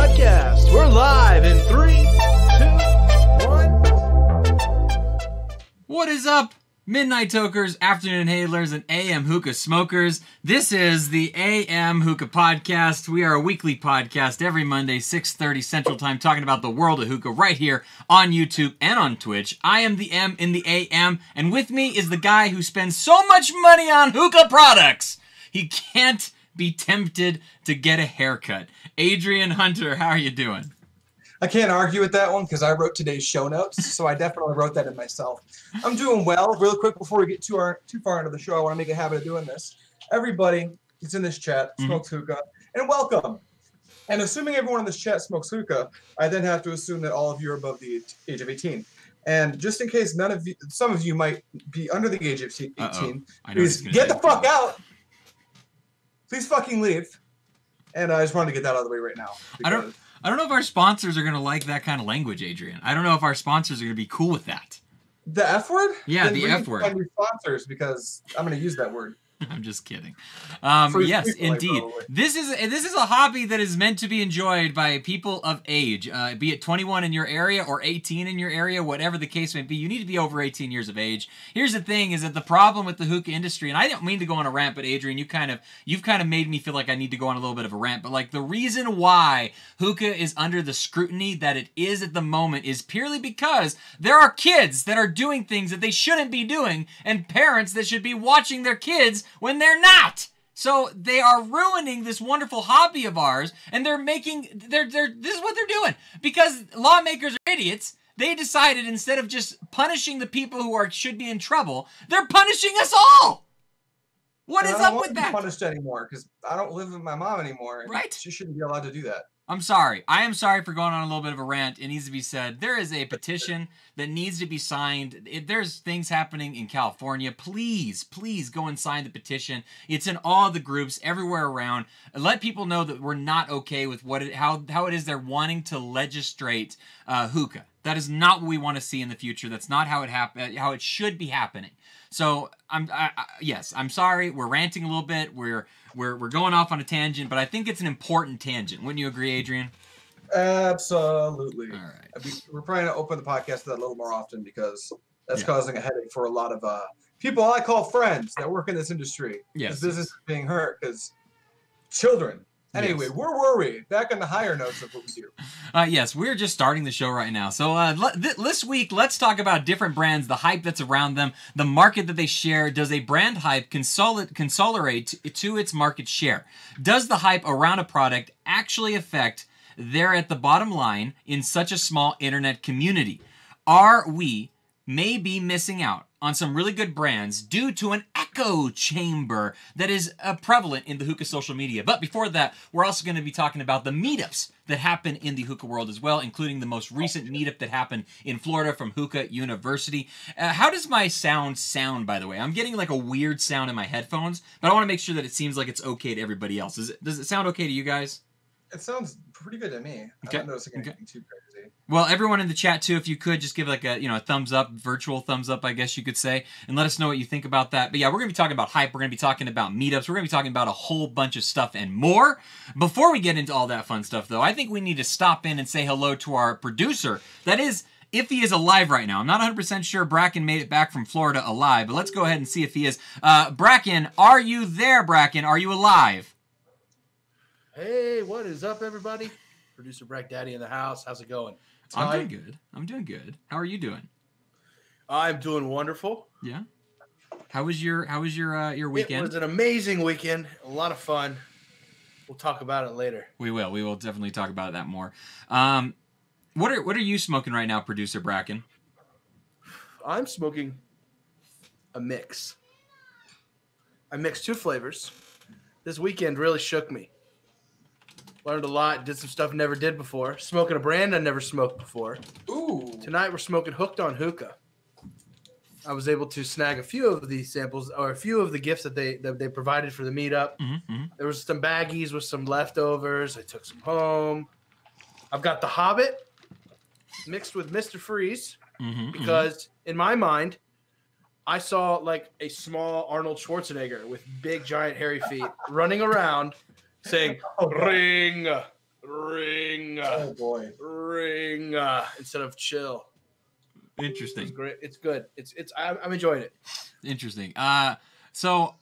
Podcast. We're live in 3, 2, 1. What is up, Midnight Tokers, Afternoon Hailers, and AM Hookah Smokers? This is the AM Hookah Podcast. We are a weekly podcast every Monday, 6:30 Central Time, talking about the world of hookah right here on YouTube and on Twitch. I am the M in the AM, and with me is the guy who spends so much money on hookah products, he can't be tempted to get a haircut. Adrian Hunter, how are you doing? I can't argue with that one because I wrote today's show notes, so I definitely wrote that in myself. I'm doing well. Real quick, before we get too far into the show, I want to make a habit of doing this. Everybody that's in this chat smokes hookah, and welcome. And assuming everyone in this chat smokes hookah, I then have to assume that all of you are above the age of 18. And just in case some of you might be under the age of 18, please get the fuck out. Please fucking leave. And I just wanted to get that out of the way right now. I don't know if our sponsors are going to like that kind of language, Adrian. I don't know if our sponsors are going to be cool with that. The F word? Yeah, the F word. Find your sponsors because I'm going to use that word. I'm just kidding. Yes, indeed. This is a hobby that is meant to be enjoyed by people of age, be it 21 in your area or 18 in your area, whatever the case may be. You need to be over 18 years of age. Here's the thing: is that the problem with the hookah industry, and I don't mean to go on a rant, but Adrian, you've kind of made me feel like I need to go on a little bit of a rant. But like the reason why hookah is under the scrutiny that it is at the moment is purely because there are kids that are doing things that they shouldn't be doing, and parents that should be watching their kids when they're not. So they are ruining this wonderful hobby of ours, and this is what they're doing. Because lawmakers are idiots, they decided instead of just punishing the people who should be in trouble, they're punishing us all. What is up with that? I don't want to be punished anymore because I don't live with my mom anymore. Right. She shouldn't be allowed to do that. I'm sorry. I am sorry for going on a little bit of a rant. It needs to be said. There is a petition that needs to be signed. There's things happening in California. Please, please go and sign the petition. It's in all the groups everywhere around. Let people know that we're not okay with how it is they're wanting to legislate hookah. That is not what we want to see in the future. That's not how it should be happening. So yes, I'm sorry. We're ranting a little bit. We're going off on a tangent, but I think it's an important tangent. Wouldn't you agree, Adrian? Absolutely. All right. We're probably going to open the podcast to that a little more often because that's causing a headache for a lot of people I call friends that work in this industry. Yes. This business is being hurt because children. Anyway, where were we? Back on the higher notes of what we do. Yes, we're just starting the show right now. So this week, let's talk about different brands, the hype that's around them, the market that they share. Does a brand hype consolidate to its market share? Does the hype around a product actually affect their at the bottom line in such a small internet community? Are we maybe missing out on some really good brands due to an echo chamber that is prevalent in the hookah social media? But before that, we're also going to be talking about the meetups that happen in the hookah world as well, including the most recent meetup that happened in Florida from Hookah University. How does my sound, by the way? I'm getting like a weird sound in my headphones, but I want to make sure that it seems like it's okay to everybody else. Does it sound okay to you guys? It sounds pretty good to me. Okay. I'm not noticing anything too crazy. Well, everyone in the chat too, if you could just give like a thumbs up, virtual thumbs up, I guess you could say, and let us know what you think about that. But yeah, we're gonna be talking about hype. We're gonna be talking about meetups. We're gonna be talking about a whole bunch of stuff and more. Before we get into all that fun stuff, though, I think we need to stop in and say hello to our producer. That is, if he is alive right now. I'm not 100% sure Bracken made it back from Florida alive, but let's go ahead and see if he is. Bracken, are you there? Bracken, are you alive? Hey, what is up, everybody? Producer Brack Daddy in the house. How's it going? I'm doing good. How are you doing? I'm doing wonderful. Yeah. How was your weekend? It was an amazing weekend. A lot of fun. We'll talk about it later. We will. We will definitely talk about that more. What are you smoking right now, Producer Bracken? I'm smoking a mix. I mixed 2 flavors. This weekend really shook me. Learned a lot. Did some stuff I never did before. Smoking a brand I never smoked before. Ooh. Tonight we're smoking Hooked on Hookah. I was able to snag a few of these samples or a few of the gifts that they provided for the meetup. Mm-hmm. There was some baggies with some leftovers. I took some home. I've got the Hobbit mixed with Mr. Freeze because in my mind, I saw like a small Arnold Schwarzenegger with big, giant, hairy feet running around saying, ring, Ring. Oh boy. Ring instead of chill. Interesting. It's great. It's good. I'm enjoying it. Interesting. So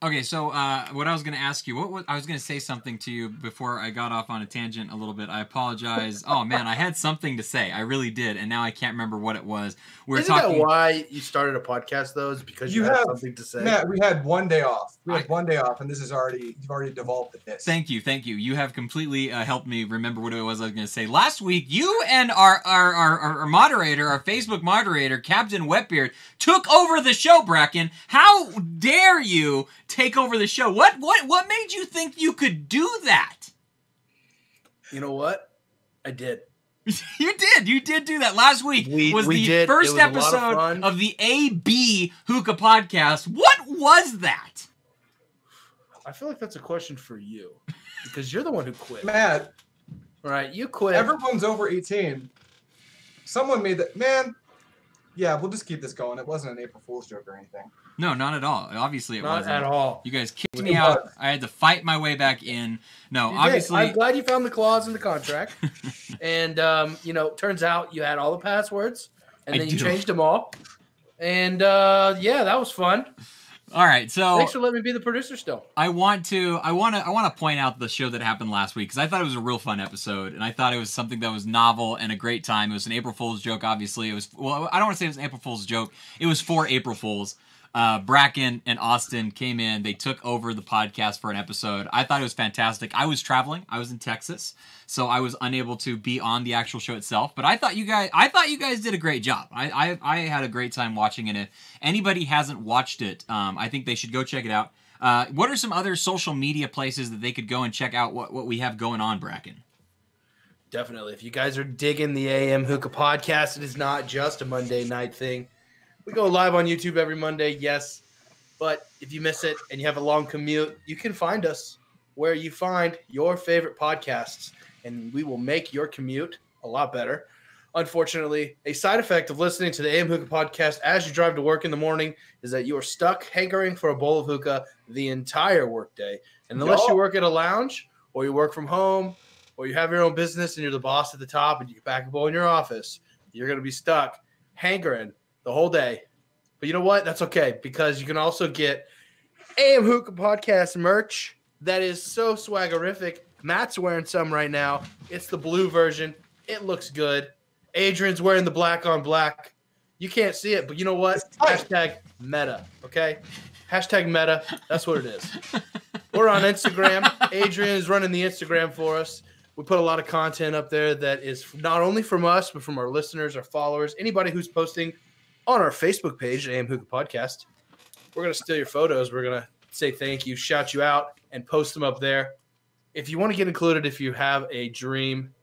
what I was going to ask you, I was going to say something to you before I got off on a tangent a little bit. I apologize. Oh man, I had something to say. I really did, and now I can't remember what it was. Isn't that why you started a podcast though? Is because you had something to say? Matt, we had one day off. And this is you've already devolved this. Thank you. You have completely helped me remember what it was I was going to say. Last week, you and our moderator, our Facebook moderator, Captain Wetbeard, took over the show, Bracken. How dare you take over the show? What made you think you could do that? You know what? I did. You did do that last week. Was the first episode of the AM Hookah Podcast. What was that? I feel like that's a question for you because you're the one who quit. Matt. All right, you quit. Everyone's over 18. Someone made that. Man, yeah, we'll just keep this going. It wasn't an April Fool's joke or anything. No, not at all. Obviously, it wasn't. Not at all. You guys kicked me out. I had to fight my way back in. No, obviously. I'm glad you found the clause in the contract. And, turns out you had all the passwords. And then you changed them all. And, that was fun. All right, so thanks for letting me be the producer still. I want to point out the show that happened last week because I thought it was a real fun episode and I thought it was something that was novel and a great time. It was an April Fool's joke, obviously. I don't want to say it was an April Fool's joke. It was for April Fools. Bracken and Austin came in. They took over the podcast for an episode. I thought it was fantastic. I was traveling. I was in Texas, so I was unable to be on the actual show itself. But I thought you guys did a great job. I had a great time watching it. If anybody hasn't watched it, I think they should go check it out. What are some other social media places that they could go and check out what we have going on, Bracken? Definitely. If you guys are digging the AM Hookah Podcast, it is not just a Monday night thing. We go live on YouTube every Monday, yes. But if you miss it and you have a long commute, you can find us where you find your favorite podcasts, and we will make your commute a lot better. Unfortunately, a side effect of listening to the AM Hookah Podcast as you drive to work in the morning is that you are stuck hankering for a bowl of hookah the entire workday. And unless you work at a lounge or you work from home or you have your own business and you're the boss at the top and you can pack a bowl in your office, you're going to be stuck hankering the whole day. But you know what? That's okay because you can also get AM Hookah Podcast merch that is so swaggerific. Matt's wearing some right now. It's the blue version. It looks good. Adrian's wearing the black on black. You can't see it, but you know what? Hashtag meta, okay? Hashtag meta. That's what it is. We're on Instagram. Adrian is running the Instagram for us. We put a lot of content up there that is not only from us, but from our listeners, our followers, anybody who's posting on our Facebook page, AM Hookah Podcast. We're going to steal your photos. We're going to say thank you, shout you out, and post them up there. If you want to get included, if you have a dream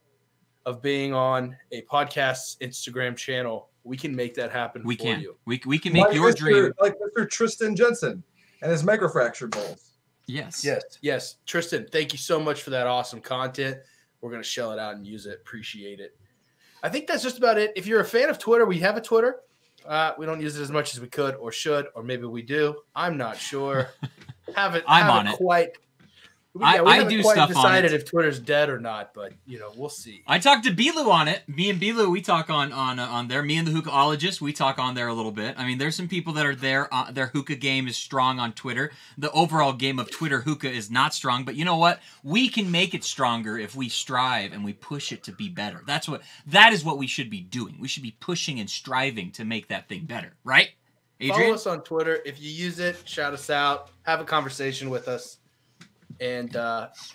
of being on a podcast's Instagram channel, we can make that happen for you. We can make your dream. Like Mr. Tristan Jensen and his microfracture bowls. Yes. Tristan, thank you so much for that awesome content. We're going to shell it out and use it. Appreciate it. I think that's just about it. If you're a fan of Twitter, we have a Twitter. We don't use it as much as we could or should, or maybe we do. I'm not sure. I'm on it. We haven't quite decided if Twitter's dead or not, but we'll see. I talked to Bilu on it. Me and Bilu, we talk on there. Me and the Hookahologists, we talk on there a little bit. I mean, there's some people that are there. Their hookah game is strong on Twitter. The overall game of Twitter hookah is not strong, but you know what? We can make it stronger if we strive and we push it to be better. That is what we should be doing. We should be pushing and striving to make that thing better, right? Adrian? Follow us on Twitter. If you use it, shout us out. Have a conversation with us. And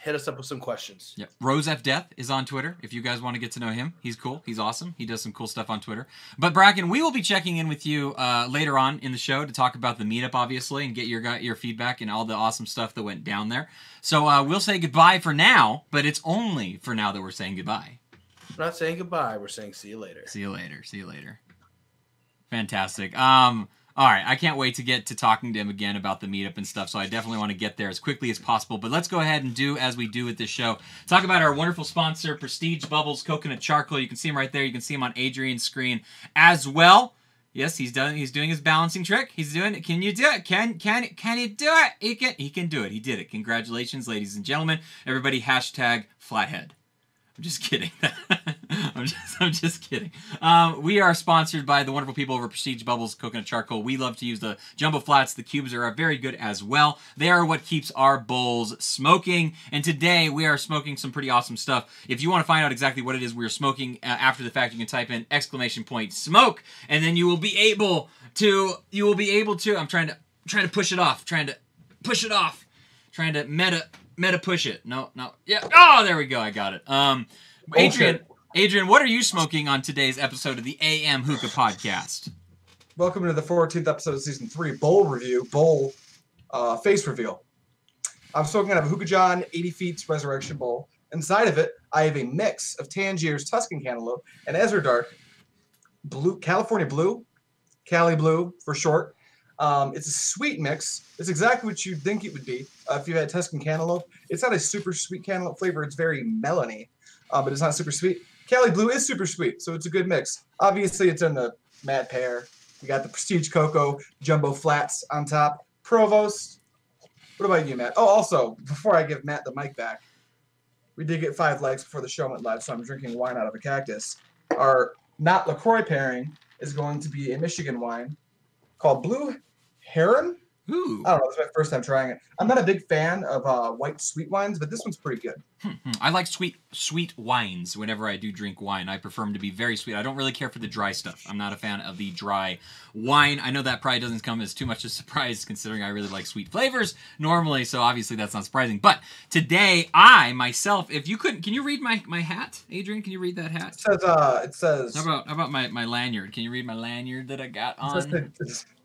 hit us up with some questions. Yeah. Rose F. Death is on Twitter. If you guys want to get to know him, he's cool. He's awesome. He does some cool stuff on Twitter. But Bracken, we will be checking in with you later on in the show to talk about the meetup, obviously, and get your feedback and all the awesome stuff that went down there. So we'll say goodbye for now, but it's only for now that we're saying goodbye. We're not saying goodbye. We're saying see you later. See you later. Fantastic. All right, I can't wait to get to talking to him again about the meetup and stuff, so I definitely want to get there as quickly as possible. But let's go ahead and do as we do with this show. Talk about our wonderful sponsor, Prestige Bubbles Coconut Charcoal. You can see him right there. You can see him on Adrian's screen as well. Yes, he's doing his balancing trick. He's doing it. Can you do it? Can he do it? He can do it. He did it. Congratulations, ladies and gentlemen. Everybody #flathead. I'm just kidding. I'm just kidding. We are sponsored by the wonderful people over Prestige Bubbles Coconut Charcoal. We love to use the jumbo flats. The cubes are very good as well. They are what keeps our bowls smoking. And today we are smoking some pretty awesome stuff. If you want to find out exactly what it is we're smoking after the fact, you can type in !smoke, and then you will be able to. I'm trying to push it off. Trying to meta push it. No. Yeah. Oh, there we go. I got it. Adrian, what are you smoking on today's episode of the AM Hookah Podcast? Welcome to the 14th episode of Season 3, bowl face reveal. I'm smoking out of a Hookah John 80 Feet Resurrection Bowl. Inside of it, I have a mix of Tangier's Tuscan Cantaloupe and Ezra Dark Blue, California Blue, Cali Blue for short. It's a sweet mix. It's exactly what you'd think it would be if you had Tuscan Cantaloupe. It's not a super sweet cantaloupe flavor. It's very melony, but it's not super sweet. Cali Blue is super sweet, so it's a good mix. Obviously, it's in the Mad Pear. We got the Prestige Cocoa Jumbo Flats on top. Provost. What about you, Matt? Oh, also, before I give Matt the mic back, we did get 5 likes before the show went live, so I'm drinking wine out of a cactus. Our not LaCroix pairing is going to be a Michigan wine called Blue Heron. Ooh. I don't know. It's my first time trying it. I'm not a big fan of white sweet wines, but this one's pretty good. I like sweet wines whenever I do drink wine. I prefer them to be very sweet. I don't really care for the dry stuff. I'm not a fan of the dry wine. I know that probably doesn't come as too much of a surprise considering I really like sweet flavors normally, so obviously that's not surprising. But today, I, myself, if you couldn't, can you read my hat? Adrian, can you read that hat? It says... How about my lanyard? Can you read my lanyard that I got on?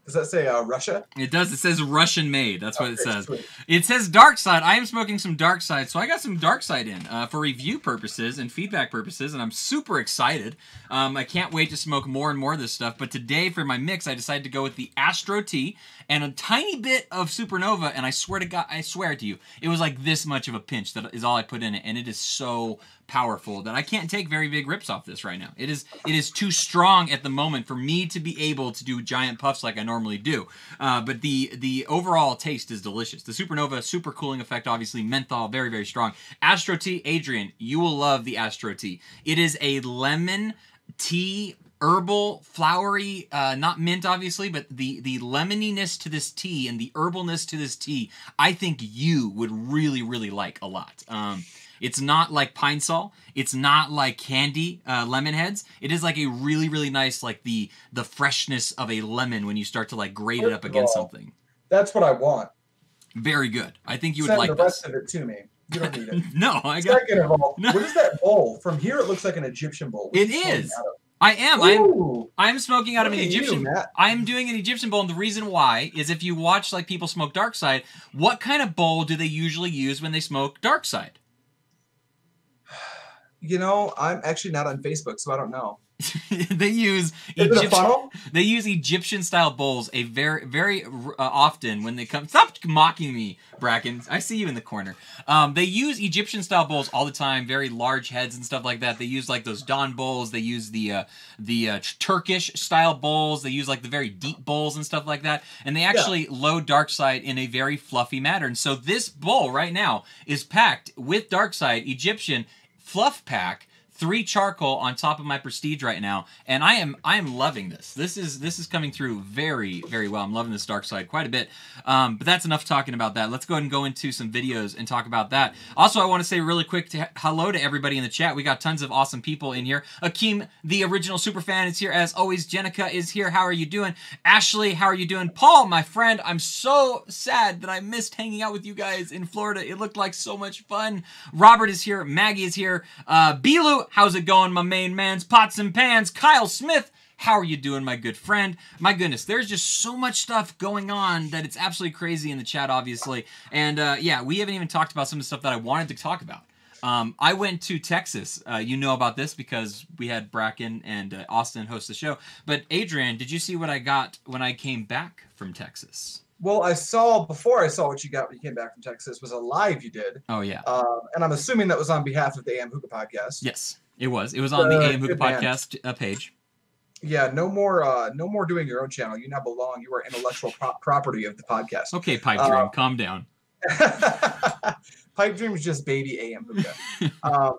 Does that say Russia? It does. It says Russian made. That's what it says. Sweet. It says Dark Side. I am smoking some Dark Side, so I got some Dark Side in for review purposes and feedback purposes, and I'm super excited. I can't wait to smoke more and more of this stuff. But today, for my mix, I decided to go with the Astro Tea and a tiny bit of Supernova. And I swear to God, I swear to you, it was like this much of a pinch. That is all I put in it, and it is so powerful that I can't take very big rips off this right now. It is too strong at the moment for me to be able to do giant puffs like I normally do. But the overall taste is delicious. The Supernova, super cooling effect, obviously. Menthol, very, very strong. Astro Tea, Adrian, you will love the Astro Tea. It is a lemon tea, herbal, flowery, not mint obviously, but the lemoniness to this tea and the herbalness to this tea, I think you would really, really like a lot. It's not like Pine Sol. It's not like candy lemon heads. It is like a really, really nice, like the freshness of a lemon when you start to like grate it up against something. That's what I want. Very good. I think you would Send like the rest of it to me. You don't need it. No, I got. Second of all, what is that bowl? From here, it looks like an Egyptian bowl. What It is. I I'm smoking out of an Egyptian. Matt. I'm doing an Egyptian bowl, and the reason why is if you watch like people smoke Dark Side, what kind of bowl do they usually use when they smoke Dark Side? You know, I'm actually not on Facebook, so I don't know. They use Egyptian style bowls very often when they come. Stop mocking me, Bracken. I see you in the corner. They use Egyptian style bowls all the time, very large heads and stuff like that. They use like those Don bowls. They use the Turkish style bowls. They use like the very deep bowls and stuff like that. And they actually load Dark Side in a very fluffy manner. And so this bowl right now is packed with Dark Side Egyptian fluff pack, 3 charcoal on top of my Prestige right now, and I am loving this. This is coming through very, very well. I'm loving this Dark Side quite a bit. But that's enough talking about that. Let's go ahead and go into some videos and talk about that. Also, I want to say really quick hello to everybody in the chat. We got tons of awesome people in here. Akeem, the original superfan, is here as always. Jenica is here. How are you doing? Ashley, how are you doing? Paul, my friend, I'm so sad that I missed hanging out with you guys in Florida. It looked like so much fun. Robert is here. Maggie is here. Bilu, how's it going, my main mans? Pots and Pans. Kyle Smith, how are you doing, my good friend? My goodness, there's just so much stuff going on that it's absolutely crazy in the chat, obviously. And yeah, we haven't even talked about some of the stuff that I wanted to talk about. I went to Texas. You know about this because we had Bracken and Austin host the show. But Adrian, did you see what I got when I came back from Texas? Well, before I saw what you got when you came back from Texas was a live you did. Oh, yeah. And I'm assuming that was on behalf of the AM Hookah Podcast. Yes, it was. It was on the AM Hookah Podcast page. Yeah, no more doing your own channel. You now belong. You are intellectual property of the podcast. Okay, Pipe Dream, calm down. Pipe Dream is just baby AM Hookah.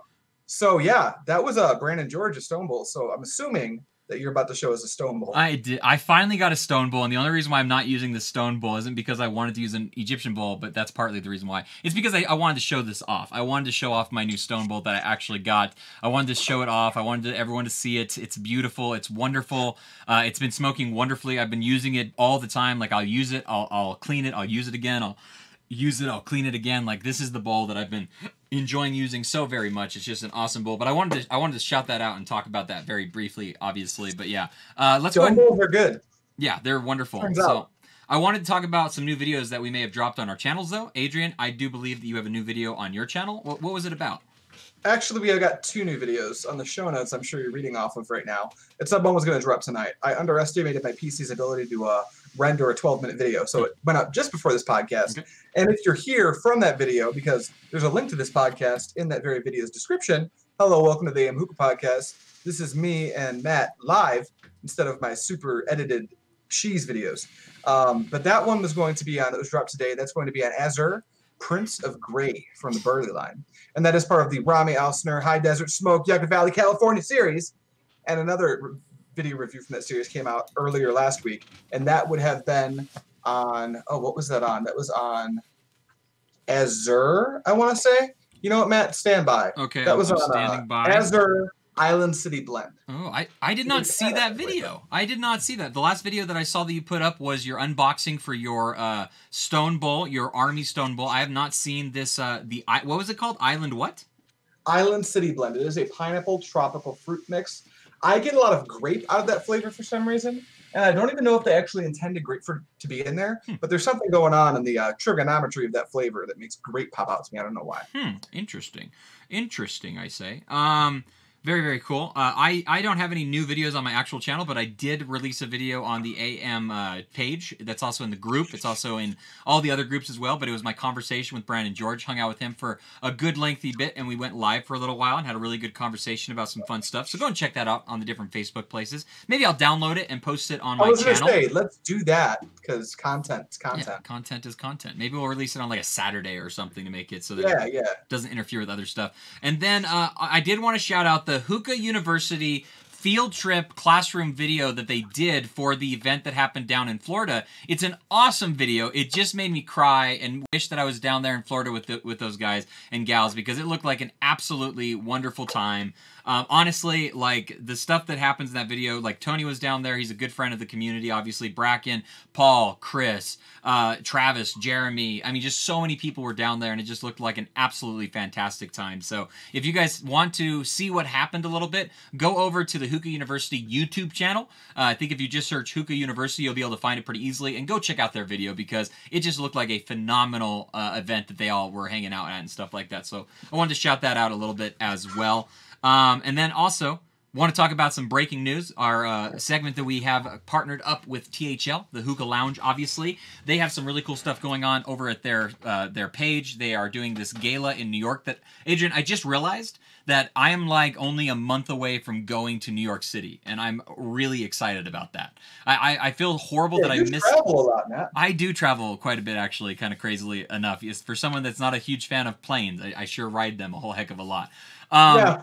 So yeah, that was Brandon George, a Stone Bowl. So I'm assuming that you're about to show us a Stone Bowl. I did. I finally got a Stone Bowl, and the only reason why I'm not using the Stone Bowl isn't because I wanted to use an Egyptian bowl, but that's partly the reason why. It's because I wanted to show this off. I wanted to show off my new Stone Bowl that I actually got. I wanted to show it off. I wanted everyone to see it. It's beautiful. It's wonderful. It's been smoking wonderfully. I've been using it all the time. Like, I'll use it. I'll clean it. I'll use it again. I'll use it. I'll clean it again. Like, this is the bowl that I've been enjoying using so very much. It's just an awesome bowl. But I wanted to shout that out and talk about that very briefly, obviously. But yeah, let's go. Stone Bowls are good. Yeah, they're wonderful. Turns so out. I wanted to talk about some new videos that we may have dropped on our channels, though. Adrian, I do believe that you have a new video on your channel. What was it about? Actually, we have got 2 new videos on the show notes. I'm sure you're reading off of right now. It's not one was going to drop tonight. I underestimated my PC's ability to render a 12-minute video, so it went up just before this podcast. Okay. And if you're here from that video, because there's a link to this podcast in that very video's description. Hello, welcome to the AM Hookah Podcast. This is me and Matt live instead of my super edited cheese videos. But that one was going to be on, that was dropped today. That's going to be on Azure, Prince of Gray from the Burley line. And that is part of the Rami Alsner High Desert Smoke Yucca Valley, California series. And another video review from that series came out earlier last week. And that would have been on, what was that on? That was on Azure, I want to say. You know what, Matt? Stand by. Okay, that was I'm on standing by. Azure Island City Blend. Oh, I did not see that video. I did not see that. The last video that I saw that you put up was your unboxing for your Stone Bowl, your Army Stone Bowl. I have not seen this. What was it called? Island what? Island City Blend. It is a pineapple tropical fruit mix. I get a lot of grape out of that flavor for some reason, and I don't even know if they actually intended grapefruit to be in there, but there's something going on in the trigonometry of that flavor that makes grape pop out to me. I don't know why. Interesting. Interesting, I say. Very, very cool. I don't have any new videos on my actual channel, but I did release a video on the AM page. That's also in the group. It's also in all the other groups as well, but it was my conversation with Brandon George. Hung out with him for a good lengthy bit, and we went live for a little while and had a really good conversation about some fun stuff. So go and check that out on the different Facebook places. Maybe I'll download it and post it on my channel. I was going to say, let's do that, because content is content. Yeah, content is content. Maybe we'll release it on like a Saturday or something to make it so that it doesn't interfere with other stuff. And then I did want to shout out the Hookah University field trip classroom video that they did for the event that happened down in Florida. It's an awesome video. It just made me cry and wish that I was down there in Florida with those guys and gals, because it looked like an absolutely wonderful time. Honestly, like, the stuff that happens in that video, like, Tony was down there. He's a good friend of the community, obviously. Bracken, Paul, Chris, Travis, Jeremy. I mean, just so many people were down there, and it just looked like an absolutely fantastic time. So if you guys want to see what happened a little bit, go over to the Hookah University YouTube channel. I think if you just search Hookah University, you'll be able to find it pretty easily, and go check out their video, because it just looked like a phenomenal event that they all were hanging out at and stuff like that. So I wanted to shout that out a little bit as well. And then also want to talk about some breaking news. Our segment that we have partnered up with THL, the Hookah Lounge, obviously. They have some really cool stuff going on over at their page. They are doing this gala in New York that, Adrian, I just realized that I am like only a month away from going to New York City, and I'm really excited about that. I feel horrible that I miss. You travel a lot, Matt. I do travel quite a bit, actually, kind of crazily enough. For someone that's not a huge fan of planes, I sure ride them a whole heck of a lot. Yeah.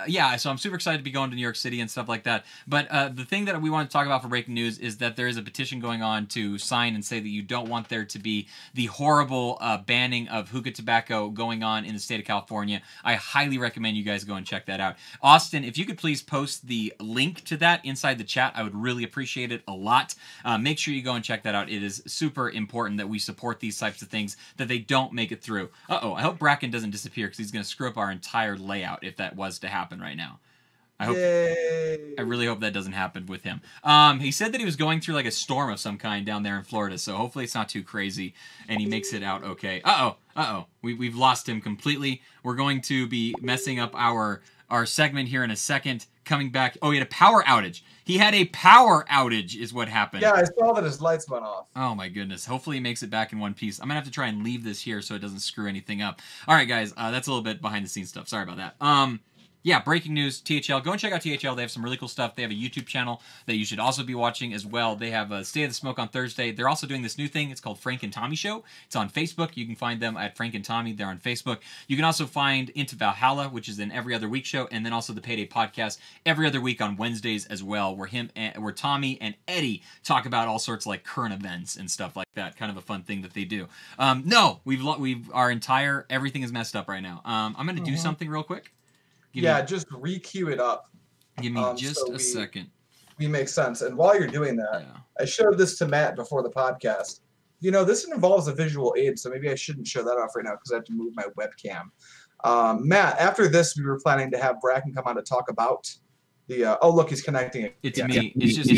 Yeah, so I'm super excited to be going to New York City and stuff like that. But the thing that we want to talk about for breaking news is that there is a petition going on to sign and say that you don't want there to be the horrible banning of hookah tobacco going on in the state of California. I highly recommend you guys go and check that out. Austin, if you could please post the link to that inside the chat, I would really appreciate it a lot. Make sure you go and check that out. It is super important that we support these types of things, that they don't make it through. Uh-oh, I hope Bracken doesn't disappear, because he's going to screw up our entire layout if that was to happen right now. I really hope that doesn't happen with him. He said that he was going through like a storm of some kind down there in Florida, so hopefully it's not too crazy and he makes it out okay. We've lost him completely. We're going to be messing up our segment here in a second. Coming back. Oh, he had a power outage. He had a power outage is what happened. Yeah, I saw that his lights went off. Oh my goodness. Hopefully he makes it back in one piece. I'm going to have to try and leave this here so it doesn't screw anything up. All right, guys. That's a little bit behind the scenes stuff. Sorry about that. Yeah, breaking news, THL. Go and check out THL. They have some really cool stuff. They have a YouTube channel that you should also be watching as well. They have a State of the Smoke on Thursday. They're also doing this new thing. It's called Frank and Tommy Show. It's on Facebook. You can find them at Frank and Tommy. They're on Facebook. You can also find Into Valhalla, which is an every other week show, and then also the Payday Podcast every other week on Wednesdays as well, where Tommy and Eddie talk about all sorts of like current events and stuff like that. Kind of a fun thing that they do. No, everything is messed up right now. I'm going to do something real quick. Just re-queue it up. Give me just a second. We make sense. And while you're doing that, I showed this to Matt before the podcast. You know, this involves a visual aid, so maybe I shouldn't show that off right now because I have to move my webcam. Matt, after this, we were planning to have Bracken come on to talk about the. Oh, look, he's connecting it. It's me. It's just.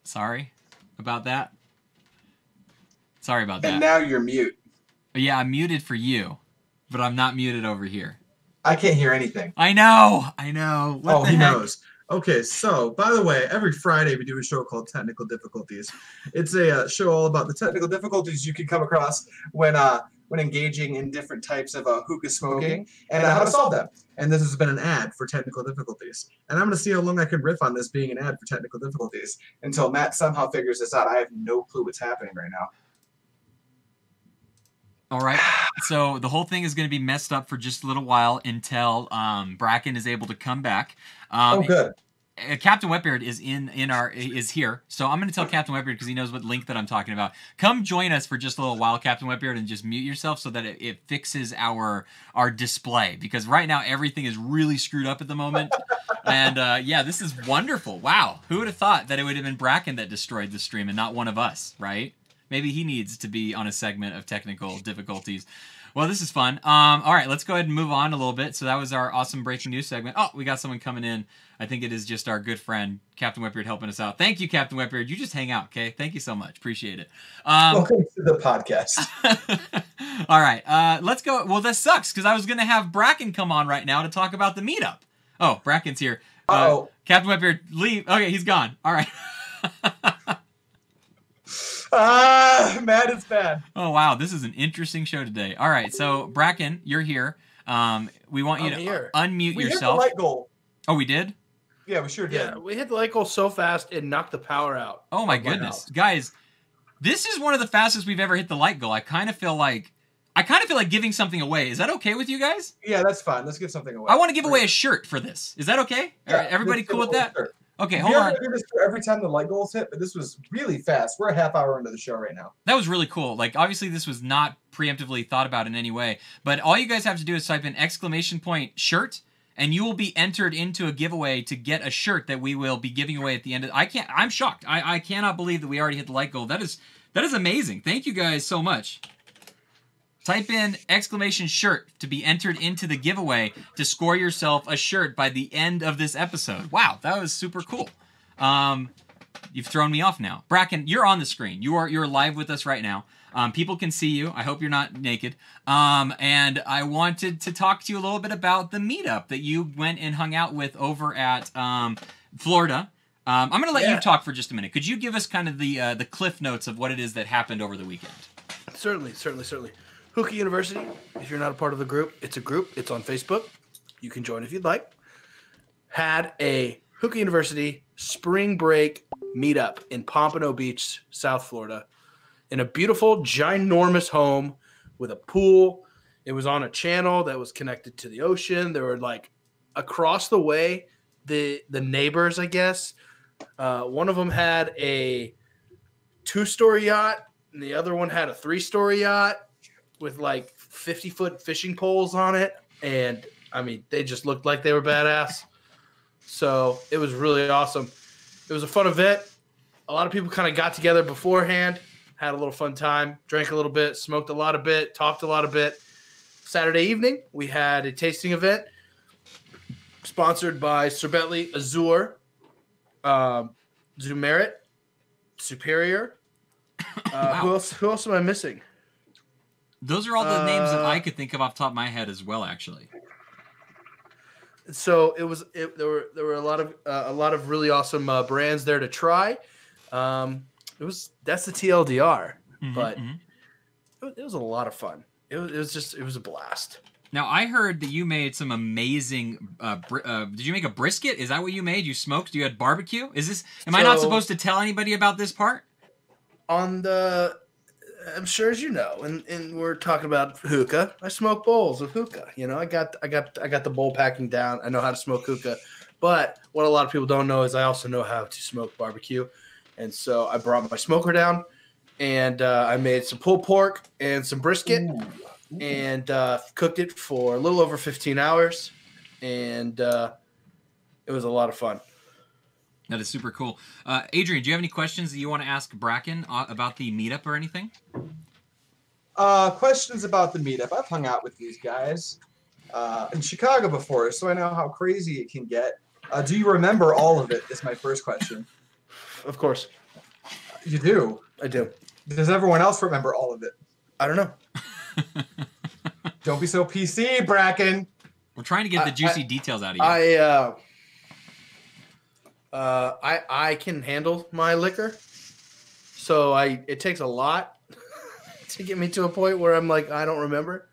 Sorry about that. Sorry about that. And now you're mute. Yeah, I'm muted for you, but I'm not muted over here. I can't hear anything. I know. What he knows. Okay, so, by the way, every Friday we do a show called Technical Difficulties. It's a show all about the technical difficulties you can come across when engaging in different types of hookah smoking and how to solve them. And this has been an ad for Technical Difficulties. And I'm going to see how long I can riff on this being an ad for Technical Difficulties until Matt somehow figures this out. I have no clue what's happening right now. All right, so the whole thing is going to be messed up for just a little while until Bracken is able to come back. Good. Captain Wetbeard is here, so I'm going to tell Captain Wetbeard because he knows what link that I'm talking about. Come join us for just a little while, Captain Wetbeard, and just mute yourself so that it fixes our display because right now everything is really screwed up at the moment. And this is wonderful. Wow, who would have thought that it would have been Bracken that destroyed the stream and not one of us, right? Maybe he needs to be on a segment of technical difficulties. Well, this is fun. All right, let's go ahead and move on a little bit. So that was our awesome breaking news segment. Oh, we got someone coming in. I think it is just our good friend, Captain Wetbeard, helping us out. Thank you, Captain Wetbeard. You just hang out, okay? Thank you so much. Appreciate it. Welcome to the podcast. All right, let's go. Well, this sucks because I was going to have Bracken come on right now to talk about the meetup. Oh, Bracken's here. Captain Wetbeard, leave. Okay, he's gone. All right. Matt, it's bad. Oh, wow. This is an interesting show today. All right. So, Bracken, you're here. We want you to unmute yourself. We hit the light goal. Oh, we did? Yeah, we sure did. Yeah, we hit the light goal so fast it knocked the power out. Oh, my goodness. Guys, this is one of the fastest we've ever hit the light goal. I kind of feel like giving something away. Is that okay with you guys? Yeah, that's fine. Let's give something away. I want to give away a shirt for this. Is that okay? Yeah, all right, everybody cool with that? Shirt. Okay, hold on. Do this every time the light goals hit, but this was really fast. We're a half hour into the show right now. That was really cool. Like, obviously, this was not preemptively thought about in any way, but all you guys have to do is type in !shirt, and you will be entered into a giveaway to get a shirt that we will be giving away at the end of. I'm shocked. I cannot believe that we already hit the light goal. That is amazing. Thank you guys so much. Type in !shirt to be entered into the giveaway to score yourself a shirt by the end of this episode. Wow, that was super cool. You've thrown me off now. Bracken, you're on the screen. You're live with us right now. People can see you. I hope you're not naked. And I wanted to talk to you a little bit about the meetup that you went and hung out with over at Florida. I'm going to let you talk for just a minute. Could you give us kind of the cliff notes of what it is that happened over the weekend? Certainly. Hookah University, if you're not a part of the group, it's a group. It's on Facebook. You can join if you'd like. Had a Hookah University spring break meetup in Pompano Beach, South Florida, in a beautiful, ginormous home with a pool. It was on a channel that was connected to the ocean. There were, like, across the way, the neighbors, I guess. One of them had a 2-story yacht, and the other one had a 3-story yacht with like 50-foot fishing poles on it. And I mean, they just looked like they were badass. So it was really awesome. It was a fun event. A lot of people kind of got together beforehand, had a little fun time, drank a little bit, smoked a lot of bit, talked a lot of bit. Saturday evening, we had a tasting event sponsored by Sir Bentley Azure, Zumerit, Superior. Wow. Who else am I missing? Those are all the names that I could think of off the top of my head as well, actually. So there were a lot of really awesome brands there to try. That's the TLDR. but it was a lot of fun. It was a blast. Now, I heard that you made some amazing. Did you make a brisket? Is that what you made? You smoked? You had barbecue? Am I not supposed to tell anybody about this part? I'm sure as you know, and we're talking about hookah. I smoke bowls of hookah. You know, I got the bowl packing down. I know how to smoke hookah, but what a lot of people don't know is I also know how to smoke barbecue, and so I brought my smoker down, and I made some pulled pork and some brisket, and cooked it for a little over 15 hours, and it was a lot of fun. That is super cool. Adrian, do you have any questions that you want to ask Bracken about the meetup or anything? Questions about the meetup. I've hung out with these guys in Chicago before, so I know how crazy it can get. Do you remember all of it is my first question. Of course. You do? I do. Does everyone else remember all of it? I don't know. Don't be so PC, Bracken. We're trying to get the juicy details out of you. I can handle my liquor, so it takes a lot to get me to a point where I'm like, I don't remember.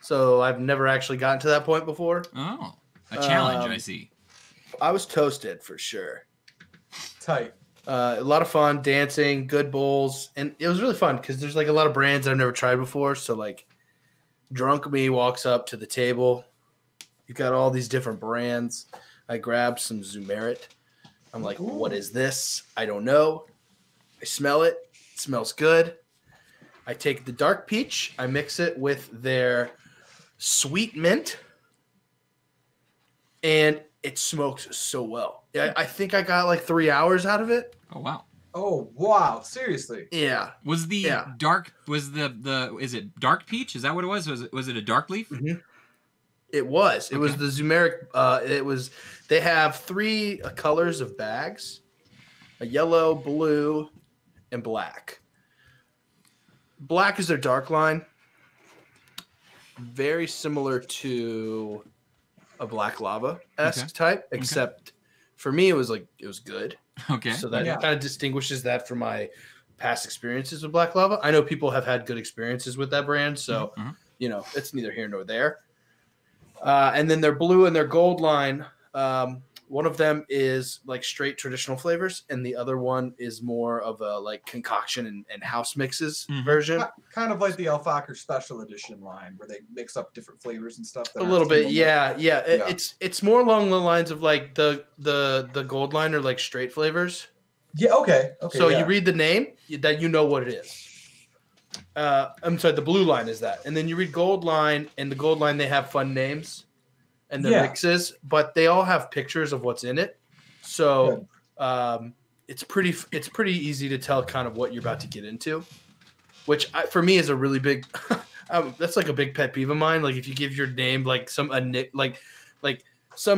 So I've never actually gotten to that point before. Oh, a challenge, I see. I was toasted for sure. Tight. A lot of fun, dancing, good bowls, and it was really fun because there's like a lot of brands I've never tried before. So like, drunk me walks up to the table. You've got all these different brands. I grabbed some Zumerit. I'm like, what is this? I don't know. I smell it. It smells good. I take the dark peach. I mix it with their sweet mint. And it smokes so well. I think I got like 3 hours out of it. Oh, wow. Oh, wow. Seriously? Yeah. Was the dark, is it dark peach? Is that what it was? Was it a dark leaf? Mm-hmm. It was. It was the Zumeric. They have 3 colors of bags: a yellow, blue, and black. Black is their dark line. Very similar to a Black Lava-esque type, except for me, it was good. Okay. So that kind of distinguishes that from my past experiences with Black Lava. I know people have had good experiences with that brand, so it's neither here nor there. And then their blue and their gold line, one of them is like straight traditional flavors, and the other one is more of a like concoction and house mixes version. Kind of like the Alfaker Special Edition line, where they mix up different flavors and stuff. A little bit, yeah. It's more along the lines of like the gold line are like straight flavors. Yeah. Okay. So you read the name, that you know what it is. I'm sorry, the blue line is that. And then you read gold line, and the gold line, they have fun names and their mixes, but they all have pictures of what's in it. So it's pretty easy to tell kind of what you're about to get into, which for me is a really big, that's like a big pet peeve of mine. Like if you give your name like some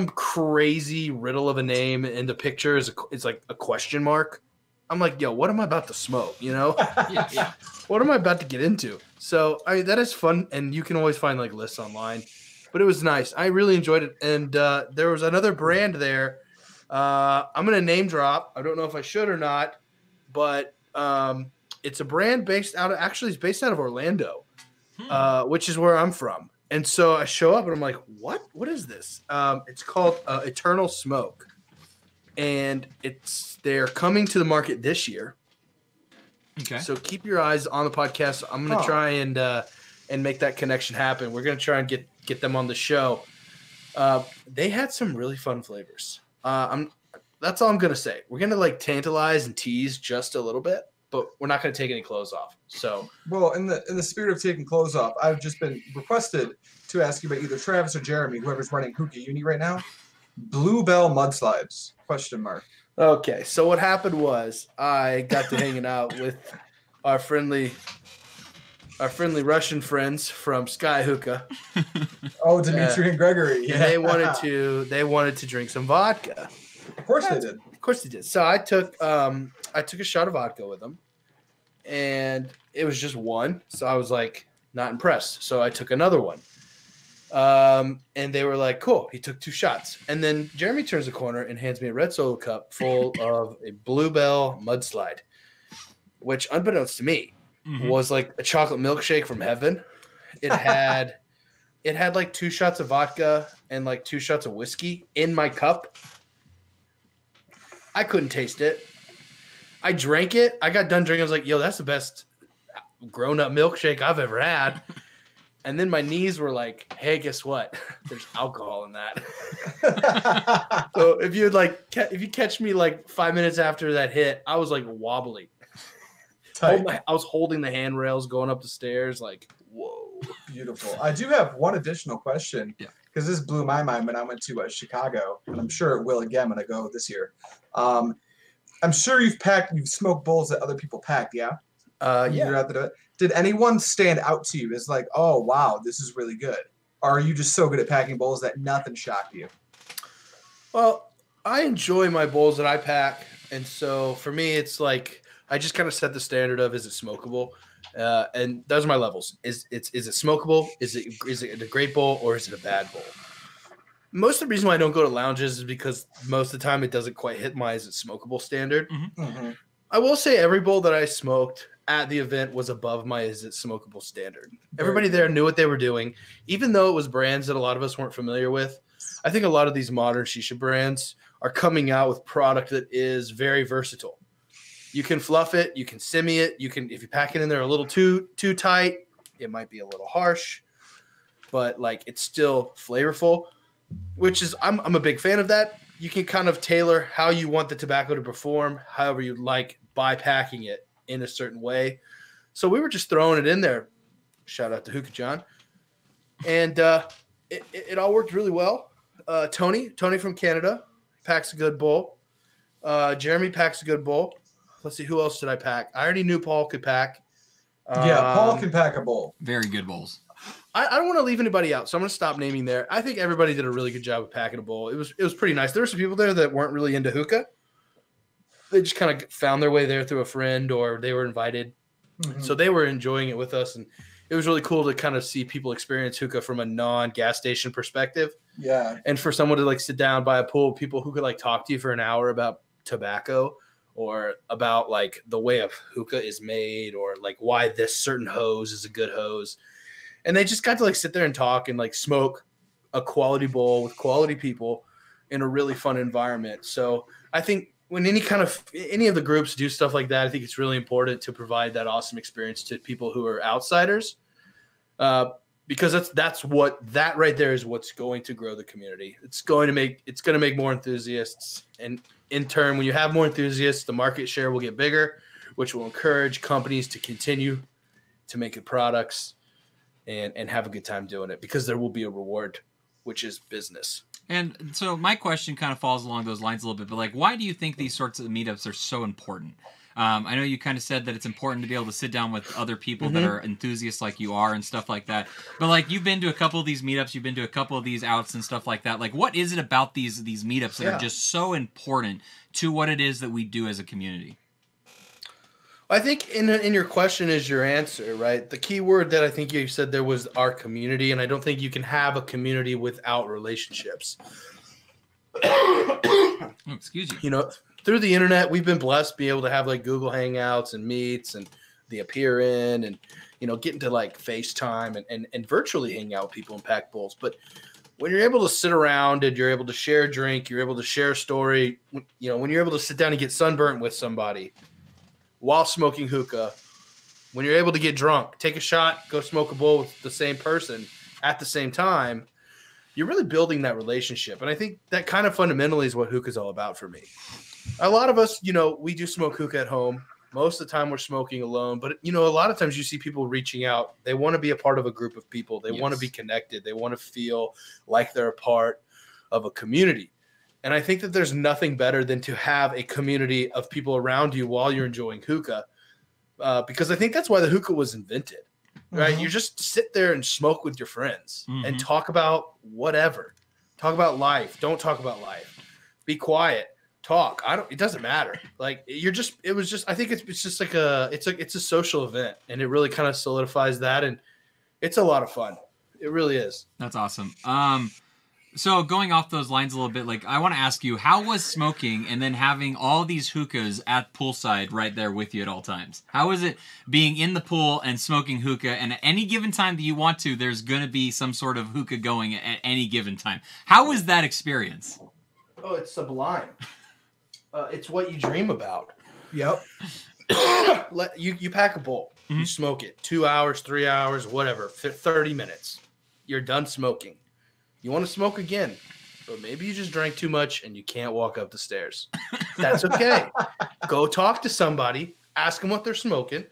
crazy riddle of a name and the picture is like a question mark. I'm like, yo, what am I about to smoke? You know? Yeah. What am I about to get into? So that is fun, and you can always find like lists online. But it was nice. I really enjoyed it, and there was another brand there. I'm gonna name drop. I don't know if I should or not, but it's a brand based out of Orlando, which is where I'm from. And so I show up, and I'm like, what? What is this? It's called Eternal Smoke. And they're coming to the market this year. Okay. So keep your eyes on the podcast. I'm going to try and make that connection happen. We're going to try and get them on the show. They had some really fun flavors. That's all I'm going to say. We're going to like tantalize and tease just a little bit, but we're not going to take any clothes off. So, well, in the spirit of taking clothes off, I've just been requested to ask you about either Travis or Jeremy, whoever's running Hookah Uni right now. Bluebell mudslides? ? Okay, so what happened was I got to hanging out with our friendly Russian friends from Sky Hookah. Oh, Dimitri and Gregory. Yeah. They wanted to drink some vodka. Of course they did. Of course they did. So I took a shot of vodka with them, and it was just one. So I was like not impressed. So I took another one. And they were like, cool. He took 2 shots. And then Jeremy turns the corner and hands me a red Solo cup full of a Bluebell mudslide, which unbeknownst to me was like a chocolate milkshake from heaven. It had like 2 shots of vodka and like 2 shots of whiskey in my cup. I couldn't taste it. I drank it. I got done drinking. I was like, yo, that's the best grown-up milkshake I've ever had. And then my knees were like, hey, guess what? There's alcohol in that. So if you catch me like 5 minutes after that hit, I was like wobbly. I was holding the handrails going up the stairs like, whoa. Beautiful. I do have one additional question because this blew my mind when I went to Chicago, and I'm sure it will again when I go this year. I'm sure you've smoked bowls that other people packed, yeah? Yeah. Did anyone stand out to you as like, oh, wow, this is really good? Or are you just so good at packing bowls that nothing shocked you? Well, I enjoy my bowls that I pack. And so for me, it's like I just kind of set the standard of, is it smokable? And those are my levels. Is it smokable? Is it a great bowl or is it a bad bowl? Most of the reason why I don't go to lounges is because most of the time it doesn't quite hit my is it smokable standard. I will say every bowl that I smoked at the event was above my is it smokable standard. Everybody there knew what they were doing, even though it was brands that a lot of us weren't familiar with. I think a lot of these modern shisha brands are coming out with product that is very versatile. You can fluff it, you can semi it, you can, if you pack it in there a little too tight, it might be a little harsh, but like it's still flavorful, which is I'm a big fan of that. You can kind of tailor how you want the tobacco to perform, however you'd like, by packing it in a certain way. So we were just throwing it in there. Shout out to Hookah John. And it all worked really well. Tony from Canada packs a good bowl. Jeremy packs a good bowl. Let's see, who else did I pack? I already knew Paul could pack. Paul can pack a bowl. Very good bowls. I don't want to leave anybody out, so I'm going to stop naming there. I think everybody did a really good job of packing a bowl. It was pretty nice. There were some people there that weren't really into hookah. They just kind of found their way there through a friend or they were invited. So they were enjoying it with us, and it was really cool to kind of see people experience hookah from a non-gas station perspective. Yeah. And for someone to like sit down by a pool of people who could like talk to you for an hour about tobacco or about like the way a hookah is made or like why this certain hose is a good hose. And they just got to like sit there and talk and like smoke a quality bowl with quality people in a really fun environment. So I think when any of the groups do stuff like that, I think it's really important to provide that awesome experience to people who are outsiders, because that right there is what's going to grow the community. It's going to make more enthusiasts, and in turn, when you have more enthusiasts, the market share will get bigger, which will encourage companies to continue to make good products and have a good time doing it, because there will be a reward, which is business. And so my question kind of falls along those lines a little bit, but like, why do you think these sorts of meetups are so important? I know you kind of said that it's important to be able to sit down with other people that are enthusiasts like you are and stuff like that. But like, you've been to a couple of these meetups, you've been to a couple of these outs and stuff like that. Like, what is it about these meetups that are just so important to what it is that we do as a community? I think in your question is your answer, right? The key word that I think you said there was our community, and I don't think you can have a community without relationships. Oh, excuse you. You know, through the internet, we've been blessed to be able to have like Google Hangouts and Meets and the Appear In, and you know, getting to like FaceTime and virtually hang out with people in packed bowls. But when you're able to sit around and you're able to share a drink, you're able to share a story, you know, when you're able to sit down and get sunburnt with somebody while smoking hookah, when you're able to get drunk, take a shot, go smoke a bowl with the same person at the same time, you're really building that relationship. And I think that kind of fundamentally is what hookah is all about for me. A lot of us, you know, we do smoke hookah at home. Most of the time we're smoking alone. But, you know, a lot of times you see people reaching out. They want to be a part of a group of people. They want to be connected. They want to feel like they're a part of a community. And I think that there's nothing better than to have a community of people around you while you're enjoying hookah, because I think that's why the hookah was invented, right? You just sit there and smoke with your friends and talk about whatever. Talk about life. Don't talk about life. Be quiet. Talk. It doesn't matter. Like I think it's just like it's a social event, and it really kind of solidifies that, and it's a lot of fun. It really is. That's awesome. So going off those lines a little bit, like I want to ask you, how was smoking and then having all these hookahs at poolside right there with you at all times? How is it being in the pool and smoking hookah, and at any given time that you want to, there's going to be some sort of hookah going at any given time? How was that experience? Oh, it's sublime. It's what you dream about. Yep. You pack a bowl. Mm-hmm. You smoke it 2 hours, 3 hours, whatever, 30 minutes. You're done smoking. You want to smoke again, but maybe you just drank too much and you can't walk up the stairs. That's okay. Go talk to somebody, ask them what they're smoking,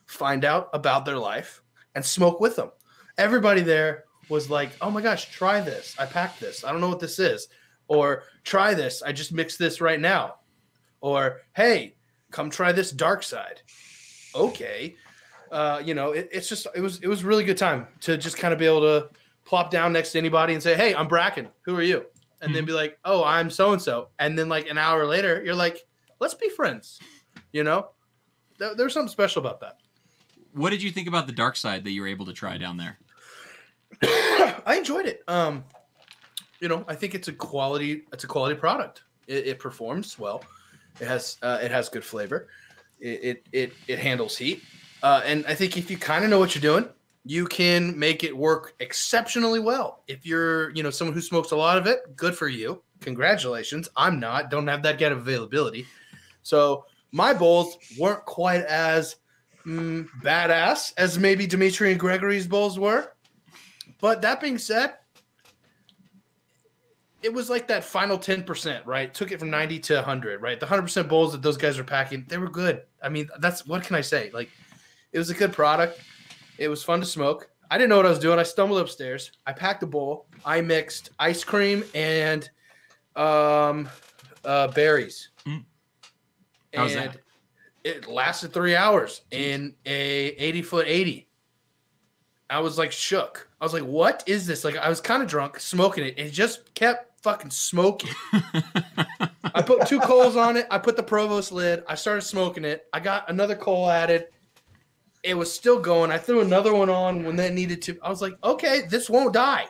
find out about their life, and smoke with them. Everybody there was like, oh my gosh, try this. I packed this. I don't know what this is. Or try this. I just mixed this right now. Or, hey, come try this dark side. Okay. It was really good time to just kind of be able to plop down next to anybody and say, hey, I'm Bracken. Who are you? And then be like, oh, I'm so-and-so. And then like an hour later, you're like, let's be friends. There's something special about that. What did you think about the dark side that you were able to try down there? I enjoyed it. I think it's a quality product. It performs well. It has good flavor. It handles heat. And I think if you kind of know what you're doing, you can make it work exceptionally well. If you're, someone who smokes a lot of it, good for you. Congratulations. I'm not. Don't have that kind of availability. So my bowls weren't quite as badass as maybe Dimitri and Gregory's bowls were. But that being said, it was like that final 10%, right? Took it from 90 to 100, right? The 100% bowls that those guys are packing, they were good. I mean, what can I say? Like, it was a good product. It was fun to smoke. I didn't know what I was doing. I stumbled upstairs. I packed a bowl. I mixed ice cream and berries. How was that? It lasted 3 hours in a 80-foot 80. I was like shook. I was like, what is this? Like, I was kind of drunk smoking it. It just kept fucking smoking. I put 2 coals on it. I put the Provost lid. I started smoking it. I got another coal added. It was still going. I threw another one on when that needed to. I was like, okay, this won't die.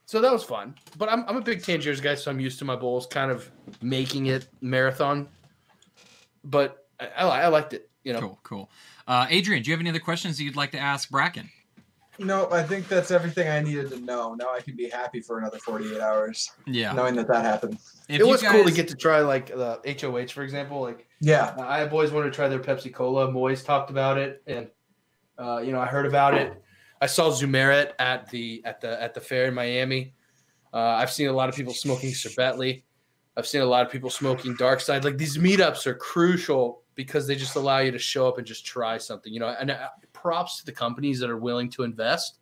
So that was fun. But I'm a big Tangiers guy, so I'm used to my bowls kind of making it marathon. But I liked it. Cool. Adrian, do you have any other questions that you'd like to ask Bracken? No, I think that's everything I needed to know. Now I can be happy for another 48 hours. Yeah. Knowing that happened. It was cool to get to try, like, the HOH, for example. Like, yeah. I have always wanted to try their Pepsi Cola. Moyes talked about it, and, I heard about it. I saw Zumaret at the fair in Miami. I've seen a lot of people smoking Serbetli. I've seen a lot of people smoking Dark Side. Like, these meetups are crucial because they just allow you to show up and just try something, and props to the companies that are willing to invest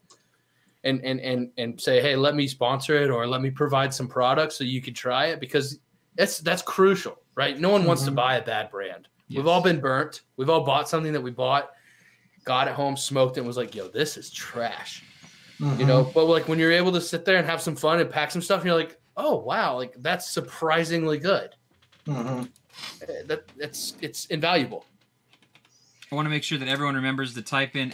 and say, hey, let me sponsor it or let me provide some products so you can try it, because that's crucial, right? No one wants to buy a bad brand. Yes. We've all been burnt. We've all bought something that we got at home, smoked it, and was like, yo, this is trash, but like when you're able to sit there and have some fun and pack some stuff, and you're like, oh, wow, like that's surprisingly good. It's invaluable. I want to make sure that everyone remembers to type in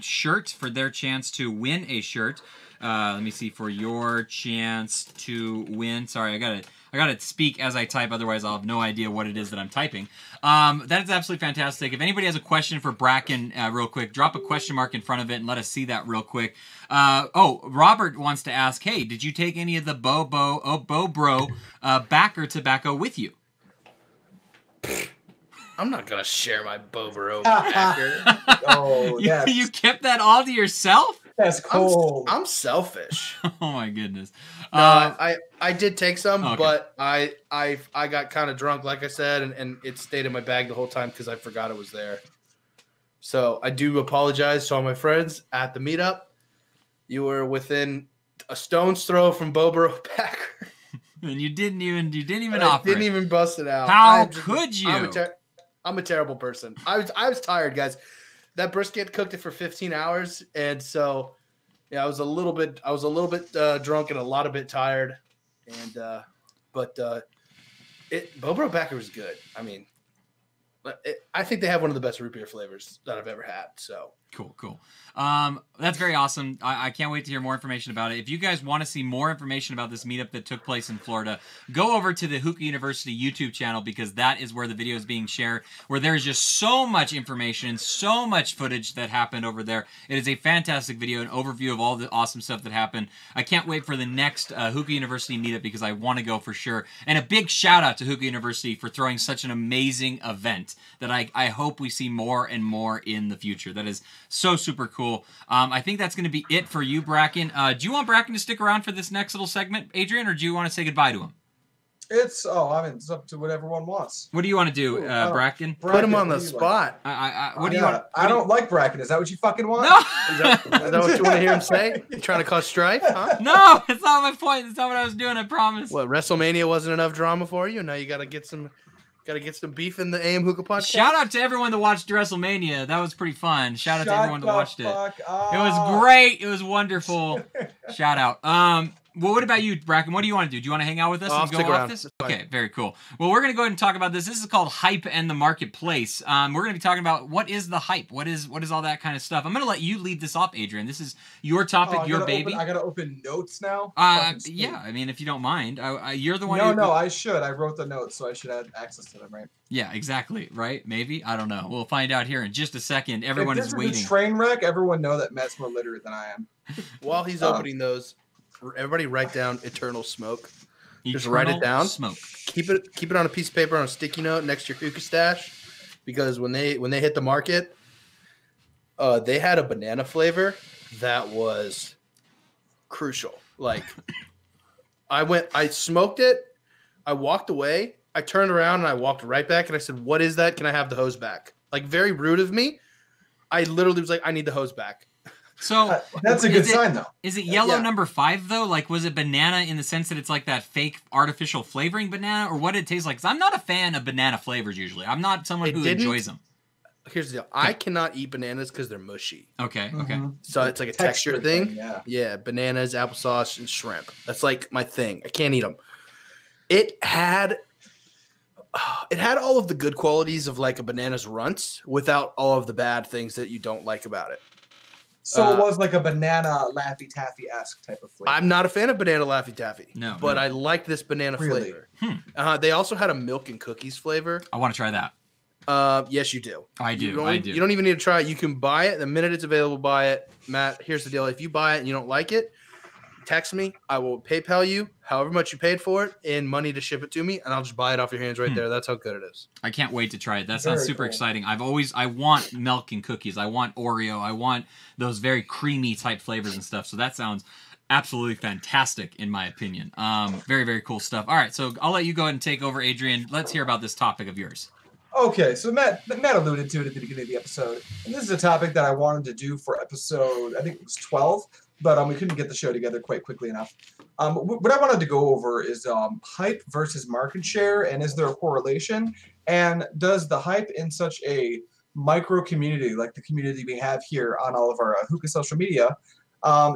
!shirt for their chance to win a shirt. Let me see, for your chance to win. Sorry, I gotta speak as I type, otherwise I'll have no idea what it is that I'm typing. That is absolutely fantastic. If anybody has a question for Bracken, real quick, drop a question mark in front of it and let us see that real quick. Robert wants to ask, hey, did you take any of the Bobro backer tobacco with you? I'm not gonna share my Bobro backer. Oh, you kept that all to yourself? That's cool. I'm selfish. Oh my goodness. No, I did take some, okay. But I got kind of drunk, like I said, and it stayed in my bag the whole time because I forgot it was there. So I do apologize to all my friends at the meetup. You were within a stone's throw from Bobro backer. And you didn't even offer. Didn't even bust it out. How could you? I'm a terrible person. I was tired, guys. That brisket cooked it for 15 hours, and so I was a little bit drunk and a lot of bit tired, and Bobro backer was good. I mean, I think they have one of the best root beer flavors that I've ever had. So Cool. That's very awesome. I can't wait to hear more information about it. If you guys want to see more information about this meetup that took place in Florida, go over to the Hookah University YouTube channel, because that is where the video is being shared, where there's just so much information, so much footage that happened over there. It is a fantastic video, an overview of all the awesome stuff that happened. I can't wait for the next Hookah University meetup, because I want to go for sure. And a big shout out to Hookah University for throwing such an amazing event that I hope we see more and more in the future. That is so super cool. I think that's going to be it for you, Bracken. Do you want Bracken to stick around for this next little segment, Adrian, or do you want to say goodbye to him? It's up to what everyone wants. What do you want to do, Bracken? Put him on the spot. What do you want? I don't like Bracken. Is that what you fucking want? No. Is that what you want to hear him say? You trying to cause strife? Huh? No, it's not my point. It's not what I was doing. I promise. What, WrestleMania wasn't enough drama for you? Now you got to get some beef in the AM Hookah Podcast. Shout out to everyone that watched WrestleMania. That was pretty fun. Shout out to everyone that watched it. Up. It was great. It was wonderful. Shout out. Well, what about you, Bracken? What do you want to do? Do you want to hang out with us and go off this? Okay, very cool. Well, we're going to go ahead and talk about this. This is called Hype and the Marketplace. We're going to be talking about what is the hype? What is all that kind of stuff? I'm going to let you lead this off, Adrian. This is your topic, your baby. I got to open notes now? Yeah, I mean, if you don't mind. You're the one No, I should. I wrote the notes, so I should have access to them, right? Yeah, exactly, right? Maybe? I don't know. We'll find out here in just a second. Everyone is waiting. If this is a train wreck, everyone know that Matt's more literate than I am. While he's opening those, everybody write down Eternal Smoke. Just write it down. Smoke. Keep it on a piece of paper on a sticky note next to your hookah stash, because when they hit the market, they had a banana flavor that was crucial. Like, I smoked it, I walked away, I turned around and I walked right back and I said, "What is that? Can I have the hose back?" Like, very rude of me. I literally was like, "I need the hose back." So that's a good sign, though. Is it yellow number 5 though? Like, was it banana in the sense that it's like that fake artificial flavoring banana, or what did it taste like? Because I'm not a fan of banana flavors usually. I'm not someone who enjoys them. Here's the deal: I cannot eat bananas because they're mushy. Okay. So it's like a texture thing. Yeah, bananas, applesauce, and shrimp. That's like my thing. I can't eat them. It had all of the good qualities of like a banana's runts without all of the bad things that you don't like about it. So it was like a banana Laffy Taffy-esque type of flavor. I'm not a fan of banana Laffy Taffy. No. But I like this banana flavor. They also had a milk and cookies flavor. I want to try that. Yes, you do. I do. You don't even need to try it. You can buy it. The minute it's available, buy it. Matt, here's the deal. If you buy it and you don't like it, text me. I will PayPal you however much you paid for it in money to ship it to me, and I'll just buy it off your hands right there. That's how good it is. I can't wait to try it. That sounds super exciting. I want milk and cookies. I want Oreo. I want those very creamy type flavors and stuff. So that sounds absolutely fantastic in my opinion. Very, very cool stuff. All right, so I'll let you go ahead and take over, Adrian. Let's hear about this topic of yours. Okay, so Matt alluded to it at the beginning of the episode, and this is a topic that I wanted to do for episode, I think it was 12, but we couldn't get the show together quite quickly enough. What I wanted to go over is hype versus market share, and is there a correlation? And does the hype in such a micro community, like the community we have here on all of our hookah social media,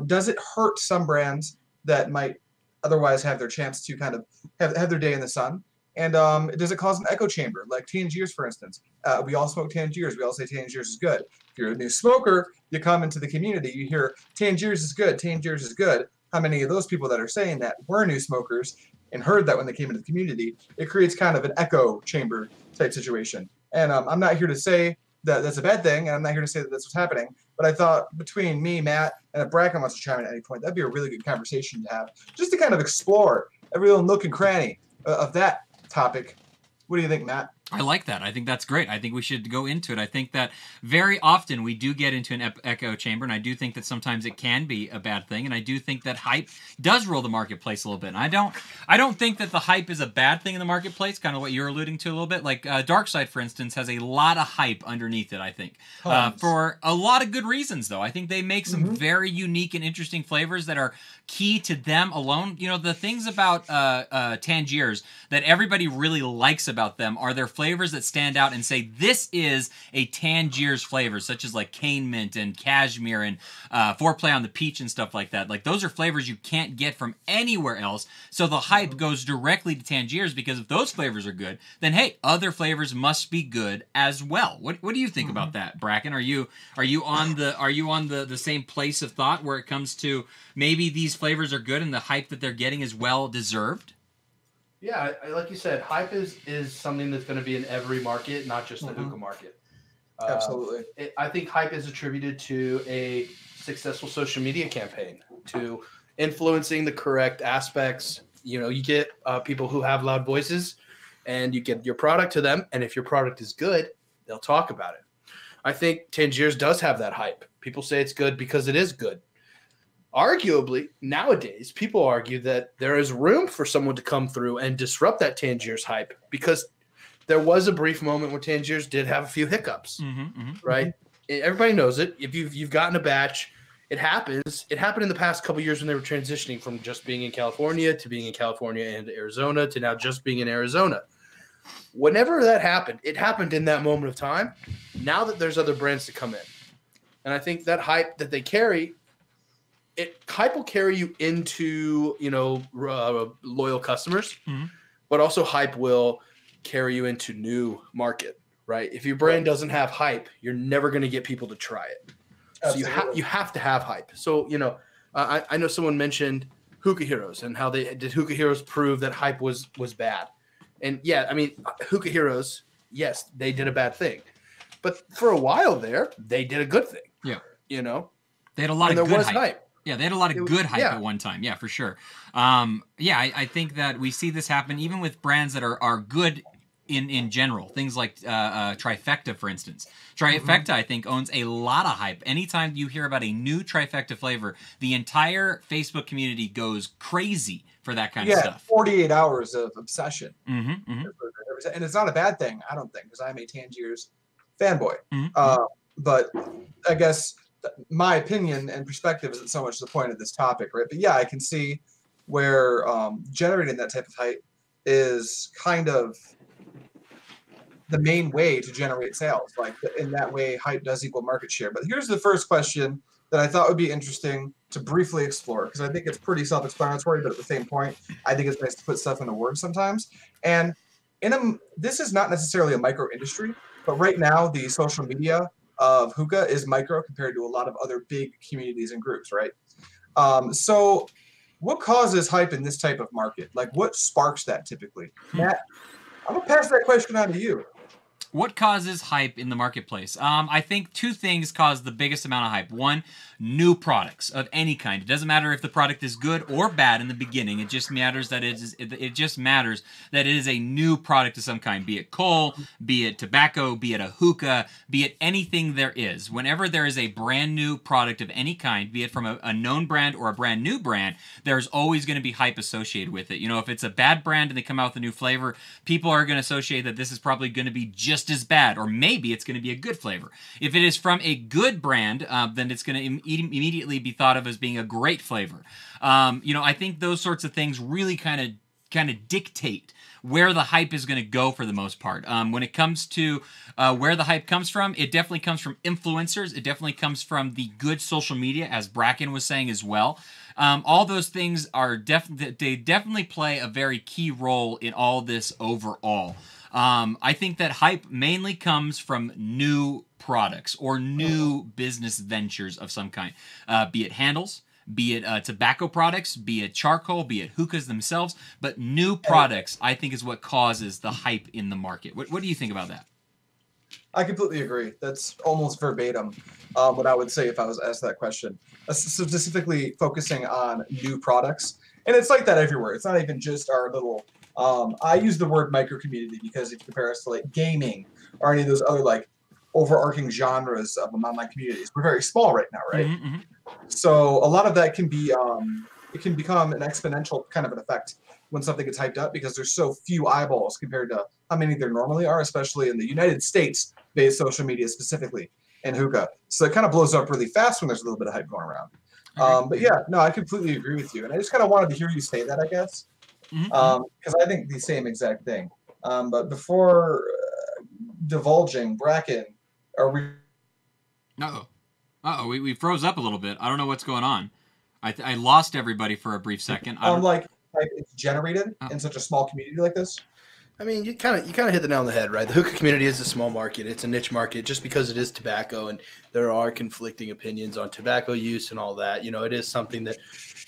does it hurt some brands that might otherwise have their chance to kind of have their day in the sun? And does it cause an echo chamber, like Tangiers, for instance? We all smoke Tangiers. We all say Tangiers is good. If you're a new smoker, you come into the community, you hear Tangiers is good, Tangiers is good. How many of those people that are saying that were new smokers and heard that when they came into the community? It creates kind of an echo chamber type situation. And I'm not here to say that that's a bad thing, and I'm not here to say that that's what's happening. But I thought between me, Matt, and if Bracken wants to chime in at any point, that'd be a really good conversation to have, just to kind of explore every little nook and cranny of that topic. What do you think, Matt? I like that. I think that's great. I think we should go into it. I think that very often we do get into an echo chamber, and I do think that sometimes it can be a bad thing, and I do think that hype does rule the marketplace a little bit. And I don't think that the hype is a bad thing in the marketplace, kind of what you're alluding to a little bit. Like Darkside, for instance, has a lot of hype underneath it, I think. For a lot of good reasons, though. I think they make some very unique and interesting flavors that are key to them alone. You know, the things about Tangiers that everybody really likes about them are their flavors that stand out and say this is a Tangier's flavor, such as like cane mint and cashmere and foreplay on the peach and stuff like that. Like those are flavors you can't get from anywhere else. So the hype goes directly to Tangier's, because if those flavors are good, then hey, other flavors must be good as well. What do you think about that, Bracken? Are you on the same place of thought where it comes to maybe these flavors are good and the hype that they're getting is well deserved? Yeah, like you said, hype is something that's going to be in every market, not just the hookah market. Absolutely. I think hype is attributed to a successful social media campaign, to influencing the correct aspects. You know, you get people who have loud voices, and you get your product to them, and if your product is good, they'll talk about it. I think Tangier's does have that hype. People say it's good because it is good. Arguably, nowadays, people argue that there is room for someone to come through and disrupt that Tangier's hype, because there was a brief moment when Tangier's did have a few hiccups, right? Everybody knows it. If you've gotten a batch, it happens. It happened in the past couple of years when they were transitioning from just being in California to being in California and Arizona to now just being in Arizona. Whenever that happened, it happened in that moment of time. Now that there's other brands to come in, and I think that hype that they carry, hype will carry you into, loyal customers, but also hype will carry you into new market, right? If your brand doesn't have hype, you're never going to get people to try it. Absolutely. So you have to have hype. So, I know someone mentioned Hookah Heroes and how did Hookah Heroes prove that hype was bad. And yeah, I mean, Hookah Heroes, yes, they did a bad thing, but for a while there, they did a good thing. Yeah. They had a lot of good hype. Yeah, they had a lot of good hype at one time. Yeah, for sure. I think that we see this happen even with brands that are good in general. Things like Trifecta, for instance. Trifecta, I think, owns a lot of hype. Anytime you hear about a new Trifecta flavor, the entire Facebook community goes crazy for that kind of stuff. 48 hours of obsession. And it's not a bad thing, I don't think, because I'm a Tangier's fanboy. But I guess my opinion and perspective isn't so much the point of this topic, right? But yeah, I can see where generating that type of hype is kind of the main way to generate sales. Like in that way, hype does equal market share. But here's the first question that I thought would be interesting to briefly explore, because I think it's pretty self-explanatory, but at the same point, I think it's nice to put stuff into words sometimes. And this is not necessarily a micro industry, but right now the social media of hookah is micro compared to a lot of other big communities and groups, right? So what causes hype in this type of market? Like what sparks that typically? Matt, I'm gonna pass that question on to you. What causes hype in the marketplace? I think two things cause the biggest amount of hype. One, new products of any kind. It doesn't matter if the product is good or bad in the beginning. It just matters that it is a new product of some kind, be it coal, be it tobacco, be it a hookah, be it anything there is. Whenever there is a brand new product of any kind, be it from a known brand or a brand new brand, there's always going to be hype associated with it. If it's a bad brand and they come out with a new flavor, people are going to associate that this is probably going to be just as bad, or maybe it's going to be a good flavor. If it is from a good brand, then it's going to immediately be thought of as being a great flavor. I think those sorts of things really kind of dictate where the hype is going to go for the most part. When it comes to where the hype comes from, it definitely comes from influencers. It definitely comes from the good social media, as Bracken was saying as well. All those things are definitely play a very key role in all this overall. I think that hype mainly comes from new products or new business ventures of some kind, be it handles, be it tobacco products, be it charcoal, be it hookahs themselves, but new products, I think, is what causes the hype in the market. What do you think about that? I completely agree. That's almost verbatim what I would say if I was asked that question, specifically focusing on new products. And it's like that everywhere. It's not even just our little... I use the word micro community because if you compare us to like gaming or any of those other like overarching genres of online communities, we're very small right now, right? So a lot of that can be, it can become an exponential kind of an effect when something gets hyped up because there's so few eyeballs compared to how many there normally are, especially in the United States-based social media specifically in hookah. So it kind of blows up really fast when there's a little bit of hype going around. But yeah, no, I completely agree with you. And I just kind of wanted to hear you say that, I guess. Because I think the same exact thing. But before divulging, Bracken, are we? We froze up a little bit. I don't know what's going on. I lost everybody for a brief second. Like it's generated in such a small community like this. I mean, you kind of hit the nail on the head, right? The hookah community is a small market. It's a niche market just because it is tobacco, and there are conflicting opinions on tobacco use and all that. You know, it is something that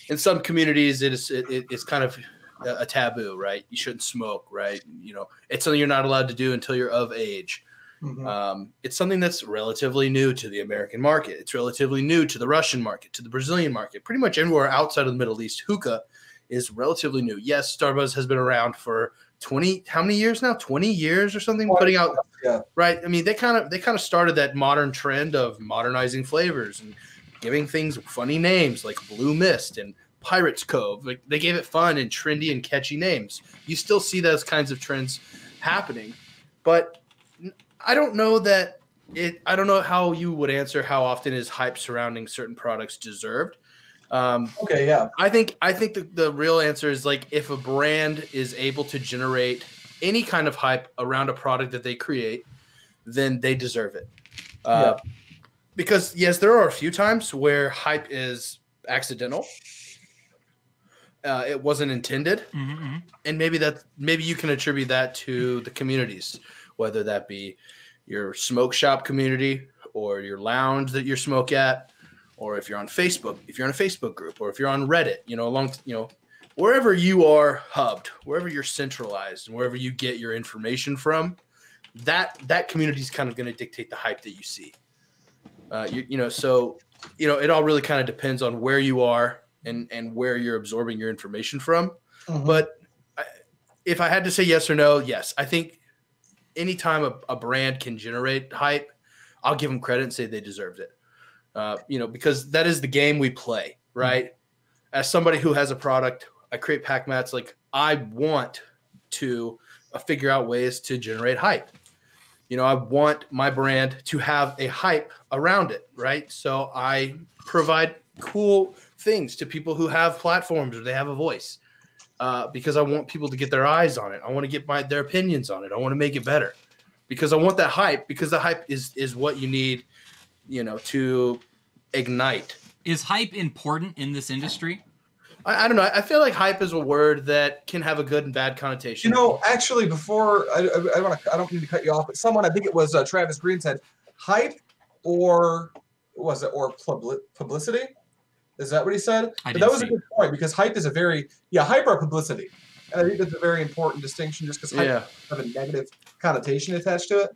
in some communities it's kind of a taboo, right? You shouldn't smoke, right? You know, it's something you're not allowed to do until you're of age. Mm-hmm. It's something that's relatively new to the American market. It's relatively new to the Russian market, to the Brazilian market. Pretty much everywhere outside of the Middle East, hookah is relatively new. Yes, Starbuzz has been around for 20 how many years now? 20 years or something, putting out right. I mean, they kind of started that modern trend of modernizing flavors and giving things funny names like Blue Mist and Pirates Cove. Like, they gave it fun and trendy and catchy names. You still see those kinds of trends happening, but I don't know how you would answer how often is hype surrounding certain products deserved. Okay, yeah. I think the real answer is, like, if a brand is able to generate any kind of hype around a product that they create, then they deserve it. Because yes, there are a few times where hype is accidental. It wasn't intended, and maybe you can attribute that to the communities, whether that be your smoke shop community or your lounge that you smoke at, or if you're on Facebook, if you're in a Facebook group, or if you're on Reddit, wherever you are hubbed, wherever you're centralized, and wherever you get your information from, that community is kind of going to dictate the hype that you see. So it all really kind of depends on where you are and where you're absorbing your information from. Mm-hmm. But if I had to say yes or no, yes, I think anytime a brand can generate hype, I'll give them credit and say they deserved it. Because that is the game we play, right? Mm-hmm. As somebody who has a product, I create pack mats. Like, I want to figure out ways to generate hype. I want my brand to have a hype around it, right? So I provide cool things to people who have platforms or they have a voice, because I want people to get their eyes on it. I want to get their opinions on it. I want to make it better because I want that hype, because the hype is what you need, to ignite. Is hype important in this industry? I don't know. I feel like hype is a word that can have a good and bad connotation. Actually, before I don't mean to cut you off, but someone, I think it was Travis Green, said hype or publicity? Is that what he said? But that was a good point, because hype is hype or publicity. And I think that's a very important distinction, just because hype have a negative connotation attached to it.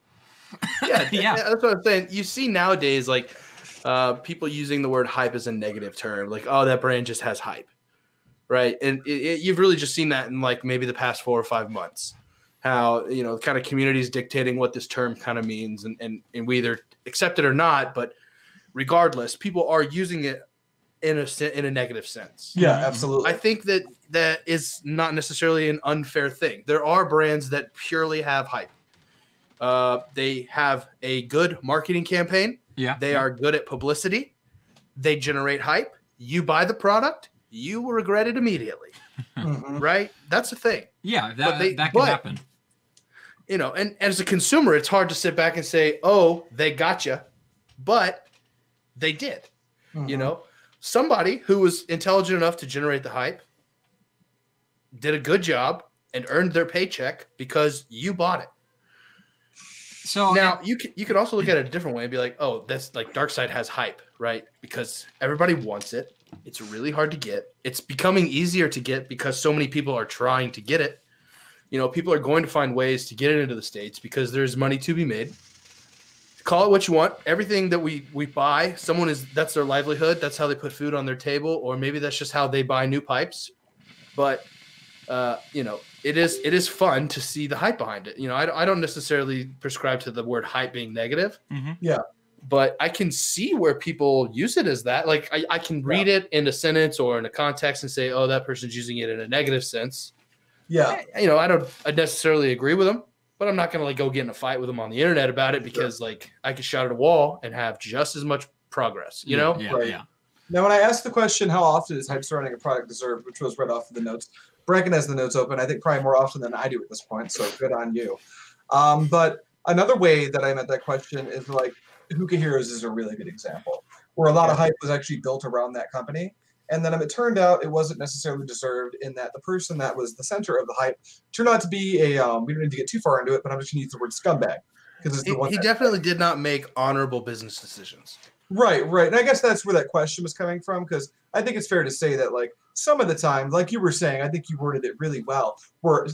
Yeah, that's what I'm saying. You see nowadays, like, people using the word hype as a negative term, like, oh, that brand just has hype, right? And you've really just seen that in, like, maybe the past 4 or 5 months, how, kind of communities dictating what this term kind of means, and we either accept it or not, but regardless, people are using it in a negative sense. Yeah, absolutely. I think that is not necessarily an unfair thing. There are brands that purely have hype. They have a good marketing campaign. Yeah. They are good at publicity. They generate hype. You buy the product, you will regret it immediately. Right? That's the thing. Yeah, that can happen. And as a consumer, it's hard to sit back and say, oh, they got you. But they did. Somebody who was intelligent enough to generate the hype did a good job and earned their paycheck because you bought it. So now you could also look at it a different way and be like, oh, that's like Darkside has hype, right? Because everybody wants it. It's really hard to get. It's becoming easier to get because so many people are trying to get it. People are going to find ways to get it into the States because there's money to be made. Call it what you want. Everything that we buy, that's their livelihood. That's how they put food on their table, or maybe that's just how they buy new pipes. But it is fun to see the hype behind it. I don't necessarily prescribe to the word hype being negative. Mm-hmm. Yeah. But I can see where people use it as that. Like, I can read it in a sentence or in a context and say, oh, that person's using it in a negative sense. Yeah. I don't necessarily agree with them, but I'm not going to go get in a fight with them on the internet about it because I could shout at a wall and have just as much progress, Yeah. Now, when I asked the question, how often is hype surrounding a product deserved, which was read off of the notes, Bracken has the notes open, I think probably more often than I do at this point, so good on you. But Another way that I meant that question is like Hookah Heroes is a really good example, where a lot of hype was actually built around that company. And then it turned out it wasn't necessarily deserved in that the person that was the center of the hype turned out to be we don't need to get too far into it, but I'm just going to use the word scumbag. He definitely did not make honorable business decisions. Right. And I guess that's where that question was coming from, because I think it's fair to say that, like, some of the time, like you were saying, I think you worded it really well, where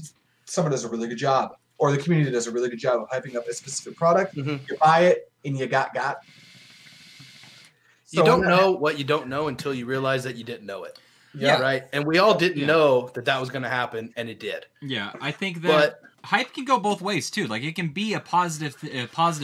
someone does a really good job, or the community does a really good job of hyping up a specific product. Mm-hmm. You buy it, and you got. So you don't know what you don't know until you realize that you didn't know it. Yeah. Right. And we all didn't know that was going to happen, and it did. Yeah. I think that hype can go both ways too. Like, it can be a positive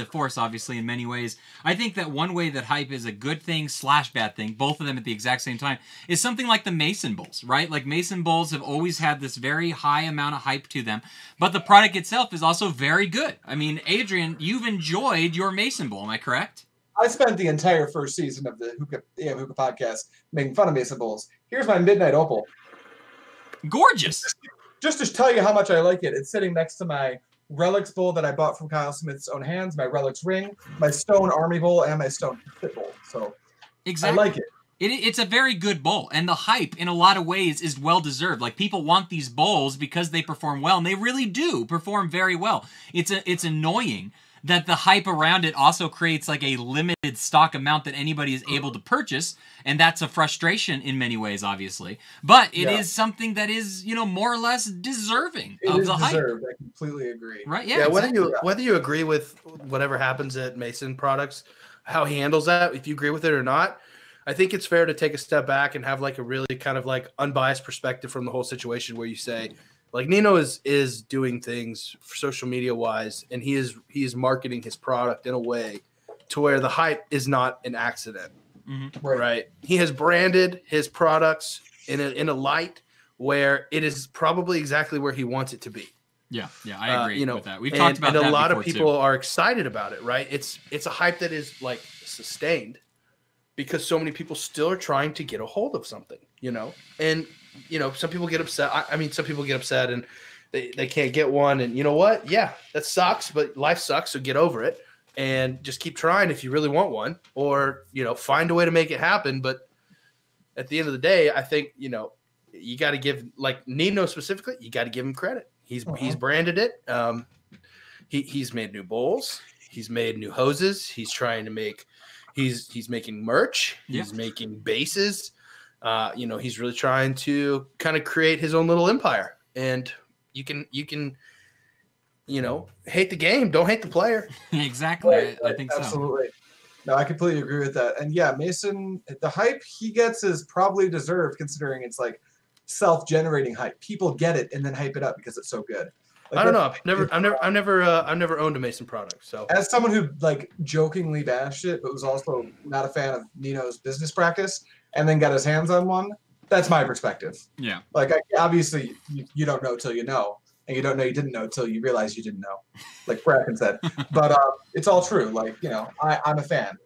force, obviously, in many ways. I think that one way that hype is a good thing / bad thing, both of them at the exact same time, is something like the Mason Bowls, right? Like, Mason Bowls have always had this very high amount of hype to them, but the product itself is also very good. I mean, Adrian, you've enjoyed your Mason Bowl, am I correct? I spent the entire first season of the AM Hookah Podcast making fun of Mason Bowls. Here's my Midnight Opal. Gorgeous. Just to tell you how much I like it, it's sitting next to my Relics Bowl that I bought from Kyle Smith's own hands, my Relics ring, my Stone Army Bowl, and my Stone Pit Bowl. So exactly. I like it. It's a very good bowl, and the hype, in a lot of ways, is well-deserved. Like, people want these bowls because they perform well, and they really do perform very well. It's annoying that the hype around it also creates like a limited stock amount that anybody is able to purchase, and that's a frustration in many ways, obviously. But it is something that is, more or less deserving of the hype. I completely agree. Right? Yeah. Exactly. Whether you agree with whatever happens at Mason Products, how he handles that, if you agree with it or not, I think it's fair to take a step back and have like a really kind of like unbiased perspective from the whole situation, where you say, like, Nino is doing things social media wise, and he is marketing his product in a way to where the hype is not an accident. Mm-hmm. Right? He has branded his products in a light where it is probably exactly where he wants it to be. Yeah, I agree with that. We've talked about that before, and a lot of people are excited about it, right? It's a hype that is like sustained because so many people still are trying to get a hold of something, and some people get upset. Some people get upset and they can't get one. And you know what? Yeah, that sucks, but life sucks. So get over it and just keep trying if you really want one, or, find a way to make it happen. But at the end of the day, I think, you got to give, like Nino specifically, you got to give him credit. He's branded it. He's made new bowls. He's made new hoses. He's trying to make, he's making merch. He's making bases. He's really trying to kind of create his own little empire, and you can, hate the game, don't hate the player. Exactly. Right. I think absolutely. No, I completely agree with that. And yeah, Mason, the hype he gets is probably deserved, considering it's like self-generating hype. People get it and then hype it up because it's so good. Like, I don't know. I've never owned a Mason product. So as someone who like jokingly bashed it, but was also not a fan of Nino's business practice, and then got his hands on one, that's my perspective. Yeah. Like, obviously, you don't know till you know, and you don't know you didn't know till you realize you didn't know, like Bracken said. But it's all true. Like, I'm a fan.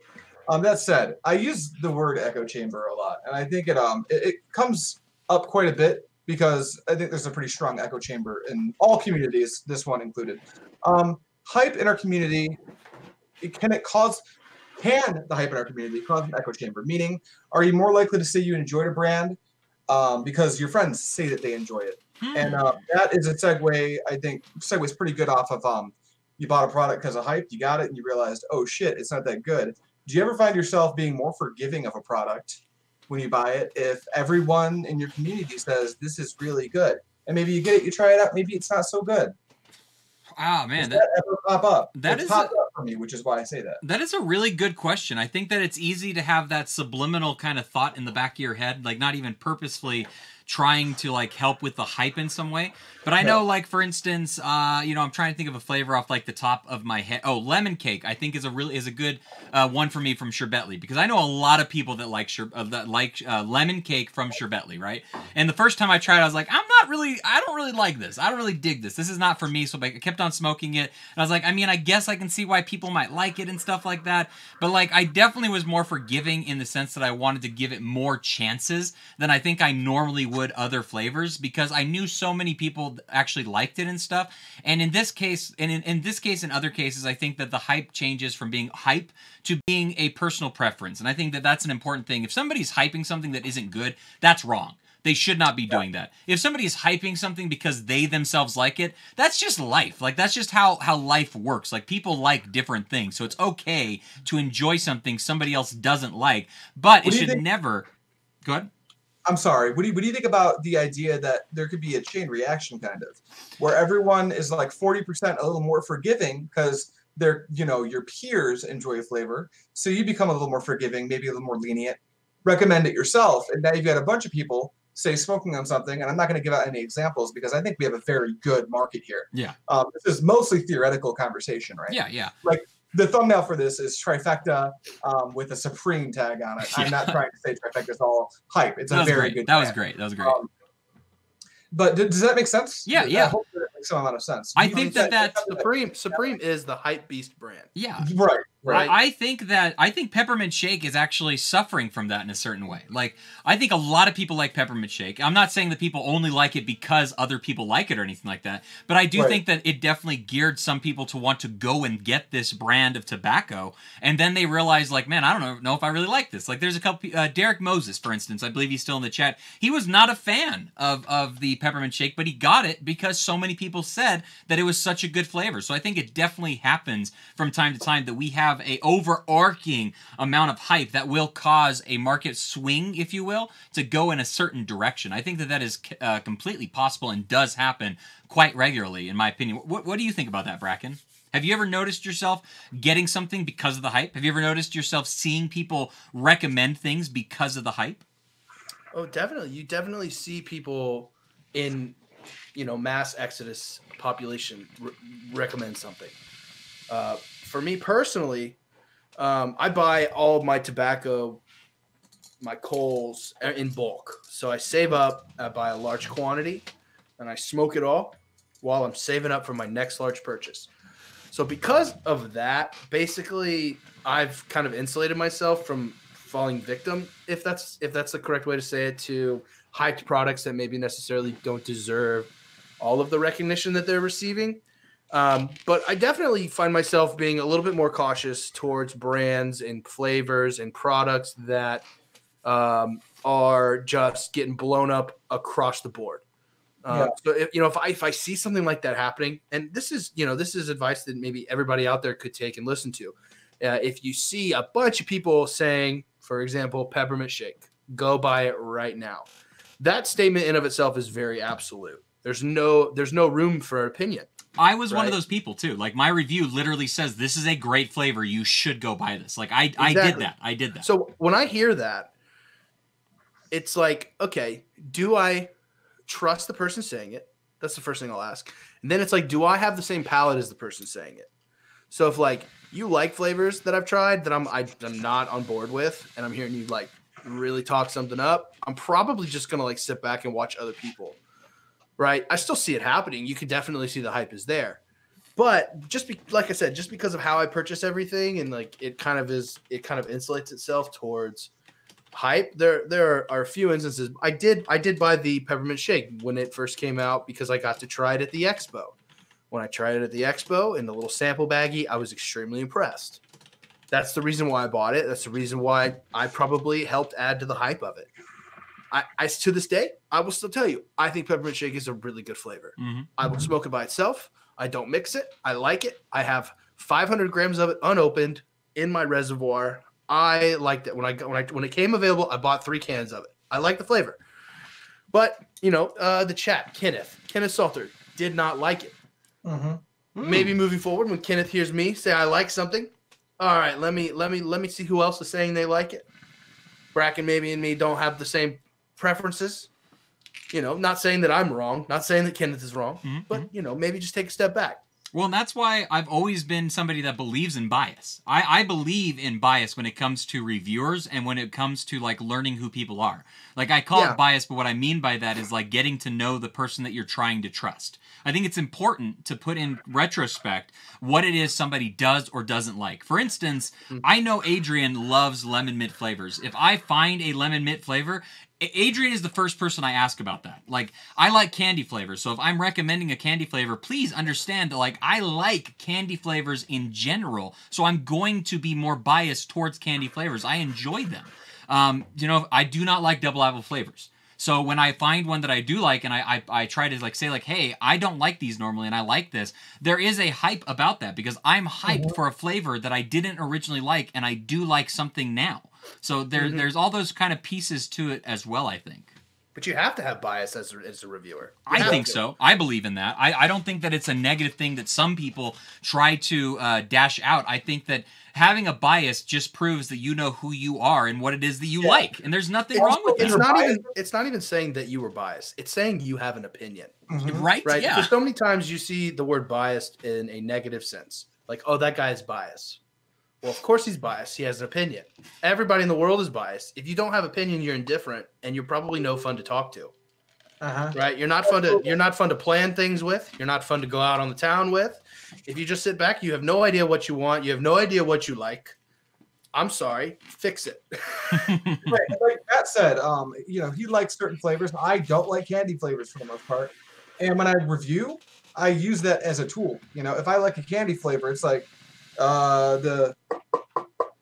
That said, I use the word echo chamber a lot, and I think it comes up quite a bit because I think there's a pretty strong echo chamber in all communities, this one included. Hype in our community, can the hype in our community cause an echo chamber? Meaning, are you more likely to say you enjoyed a brand because your friends say that they enjoy it? And that is a segue, I think, segues pretty good off of you bought a product because of hype, you got it, and you realized, oh shit, it's not that good. Do you ever find yourself being more forgiving of a product when you buy it if everyone in your community says this is really good? And maybe you get it, you try it out, maybe it's not so good. Oh man, that ever pop up? It's popped up for me, which is why I say that. That is a really good question. I think that it's easy to have that subliminal kind of thought in the back of your head, like not even purposefully trying to like help with the hype in some way. But I know, like, for instance, I'm trying to think of a flavor off like the top of my head. Oh, lemon cake, I think is a good one for me from Sherbetli, because I know a lot of people that like lemon cake from Sherbetli, right? And the first time I tried it, I was like, I don't really like this. I don't really dig this. This is not for me. So I kept on smoking it. And I was like, I guess I can see why people might like it and stuff like that. But like, I definitely was more forgiving in the sense that I wanted to give it more chances than I think I normally would would other flavors because I knew so many people actually liked it and stuff. And in this case, and in this case and other cases, I think that the hype changes from being hype to being a personal preference. And I think that that's an important thing. If somebody's hyping something that isn't good, that's wrong. They should not be doing that. If somebody is hyping something because they themselves like it, that's just life. Like, that's just how life works. Like, people like different things. So it's okay to enjoy something somebody else doesn't like, but it should never... Go ahead. I'm sorry. What do you think about the idea that there could be a chain reaction kind of, where everyone is like 40% a little more forgiving because they're, your peers enjoy a flavor. So you become a little more forgiving, maybe a little more lenient, recommend it yourself. And now you've got a bunch of people say smoking on something, and I'm not going to give out any examples because I think we have a very good market here. Yeah. This is mostly theoretical conversation, right? Yeah. Like the thumbnail for this is trifecta with a Supreme tag on it. Yeah. I'm not trying to say trifecta is all hype. It's a very good. That was great. That was great. But does that make sense? Yeah. I hope that it makes some amount of sense. I think that's Supreme is the hype beast brand. Yeah. Right. I think Peppermint Shake is actually suffering from that in a certain way. Like, I think a lot of people like Peppermint Shake. I'm not saying that people only like it because other people like it or anything like that, but I do think that it definitely geared some people to want to go and get this brand of tobacco, and then they realize, like, man, I don't know if I really like this. Like, there's a couple, Derek Moses, for instance, I believe he's still in the chat. He was not a fan of the Peppermint Shake, but he got it because so many people said that it was such a good flavor. So I think it definitely happens from time to time that we have a overarching amount of hype that will cause a market swing, if you will, to go in a certain direction. I think that is completely possible and does happen quite regularly, in my opinion. What do you think about that, Bracken? Have you ever noticed yourself getting something because of the hype? Have you ever noticed yourself seeing people recommend things because of the hype? Oh, definitely. You definitely see people in, mass exodus population recommend something. For me personally, I buy all of my tobacco, my coals in bulk. So I save up, I buy a large quantity, and I smoke it all while I'm saving up for my next large purchase. So because of that, basically, I've kind of insulated myself from falling victim, if that's the correct way to say it, to hyped products that maybe necessarily don't deserve all of the recognition that they're receiving. But I definitely find myself being a little bit more cautious towards brands and flavors and products that are just getting blown up across the board. So if I see something like that happening, and this is advice that maybe everybody out there could take and listen to. If you see a bunch of people saying, for example, Peppermint Shake, go buy it right now. That statement in of itself is very absolute. There's no room for opinion. I was one of those people too. Like, my review literally says this is a great flavor. You should go buy this. Like, I did that. So when I hear that, it's like, okay, do I trust the person saying it? That's the first thing I'll ask. And then it's like, do I have the same palate as the person saying it? So if like you like flavors that I've tried that I'm not on board with, and I'm hearing you like really talk something up, I'm probably just gonna like sit back and watch other people. Right? I still see it happening. You can definitely see the hype is there. But like I said, just because of how I purchase everything and like it kind of insulates itself towards hype. There are a few instances. I did buy the Peppermint Shake when it first came out because I got to try it at the expo. When I tried it at the expo in the little sample baggie, I was extremely impressed. That's the reason why I bought it. That's the reason why I probably helped add to the hype of it. I to this day, I will still tell you, I think Peppermint Shake is a really good flavor. Mm-hmm. I would smoke it by itself. I don't mix it. I like it. I have 500 grams of it unopened in my reservoir. I liked it. When it came available, I bought 3 cans of it. I like the flavor. But, the chat, Kenneth Salter did not like it. Mm-hmm. Maybe moving forward, when Kenneth hears me say I like something, all right, let me see who else is saying they like it. Bracken maybe and me don't have the same preferences. Not saying that I'm wrong, not saying that Kenneth is wrong, mm-hmm. but maybe just take a step back. Well, and that's why I've always been somebody that believes in bias. I believe in bias when it comes to reviewers and when it comes to like learning who people are. Like, I call it bias, but what I mean by that is like getting to know the person that you're trying to trust. I think it's important to put in retrospect what it is somebody does or doesn't like. For instance, I know Adrian loves lemon mint flavors. If I find a lemon mint flavor, Adrian is the first person I ask about that. Like, I like candy flavors, so if I'm recommending a candy flavor, please understand that, like, I like candy flavors in general, so I'm going to be more biased towards candy flavors. I enjoy them. I do not like double apple flavors. So when I find one that I do like, and I try to, like, say, like, hey, I don't like these normally, and I like this, there is a hype about that, because I'm hyped for a flavor that I didn't originally like, and I do like something now. So there's all those kind of pieces to it as well, I think. But you have to have bias as a reviewer. I think so. I believe in that. I don't think that it's a negative thing that some people try to dash out. I think that having a bias just proves that you know who you are and what it is that you like. And there's nothing wrong with that. It's not even saying that you were biased. It's saying you have an opinion. Right? Right? Yeah. Because so many times you see the word biased in a negative sense. Like, oh, that guy is biased. Well, of course he's biased. He has an opinion. Everybody in the world is biased. If you don't have opinion, you're indifferent, and you're probably no fun to talk to. Right? You're not fun to plan things with. You're not fun to go out on the town with. If you just sit back, you have no idea what you want. You have no idea what you like. I'm sorry. Fix it. Right. Like Matt said, he likes certain flavors. I don't like candy flavors for the most part. And when I review, I use that as a tool. If I like a candy flavor, it's like, I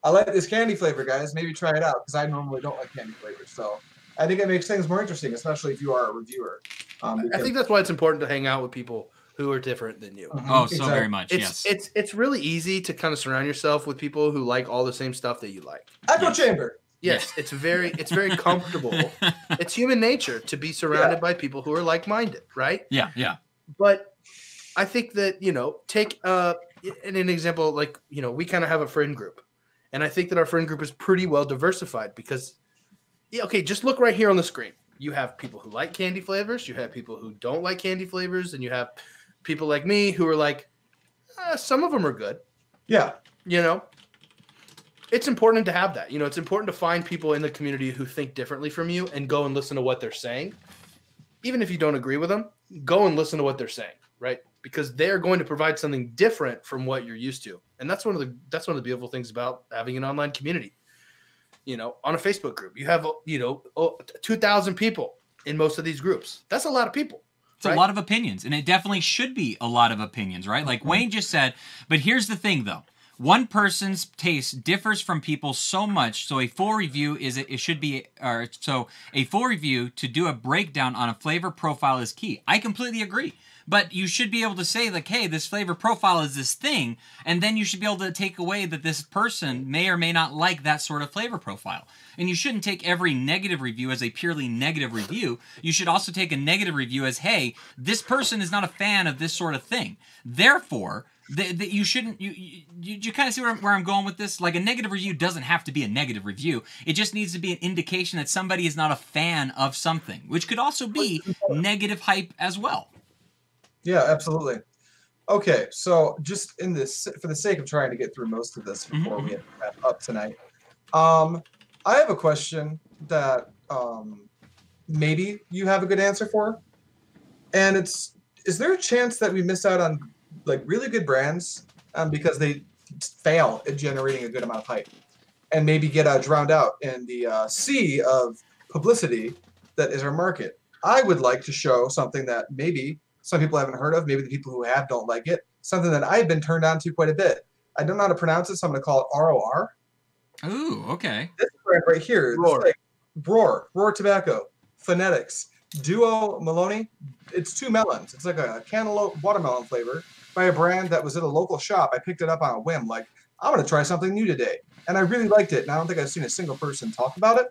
like this candy flavor, guys. Maybe try it out, because I normally don't like candy flavors. So I think it makes things more interesting, especially if you are a reviewer. I think that's why it's important to hang out with people who are different than you. Oh, so very much. Yes. It's really easy to kind of surround yourself with people who like all the same stuff that you like. Echo chamber. Yes, it's very comfortable. It's human nature to be surrounded by people who are like-minded, right? Yeah, yeah. But I think that, take an example, like, we kind of have a friend group. And I think that our friend group is pretty well diversified because, just look right here on the screen. You have people who like candy flavors. You have people who don't like candy flavors. And you have people like me who are like, some of them are good. Yeah. It's important to have that. It's important to find people in the community who think differently from you and go and listen to what they're saying. Even if you don't agree with them, go and listen to what they're saying, right? Because they're going to provide something different from what you're used to. And that's one of the beautiful things about having an online community. On a Facebook group, you have 2,000 people in most of these groups. That's a lot of people. It's a lot of opinions, and it definitely should be a lot of opinions, right? Like Wayne just said, but here's the thing though. One person's taste differs from people so much, so a full review a full review to do a breakdown on a flavor profile is key. I completely agree. But you should be able to say, like, hey, this flavor profile is this thing, and then you should be able to take away that this person may or may not like that sort of flavor profile. And you shouldn't take every negative review as a purely negative review. You should also take a negative review as, hey, this person is not a fan of this sort of thing. Therefore, you shouldn't. You kind of see where I'm going with this? Like, a negative review doesn't have to be a negative review. It just needs to be an indication that somebody is not a fan of something, which could also be negative hype as well. Yeah, absolutely. Okay, so just for the sake of trying to get through most of this before we wrap up tonight, I have a question that maybe you have a good answer for, and is there a chance that we miss out on like really good brands because they fail at generating a good amount of hype, and maybe get drowned out in the sea of publicity that is our market? I would like to show something that maybe some people haven't heard of. Maybe the people who have don't like it. Something that I've been turned on to quite a bit. I don't know how to pronounce it, so I'm going to call it ROR. Ooh, okay. This brand right here. Roar. Roar Tobacco. Phonetics. Duo Maloney. It's 2 melons. It's like a cantaloupe watermelon flavor by a brand that was at a local shop. I picked it up on a whim. Like, I'm going to try something new today. And I really liked it. And I don't think I've seen a single person talk about it.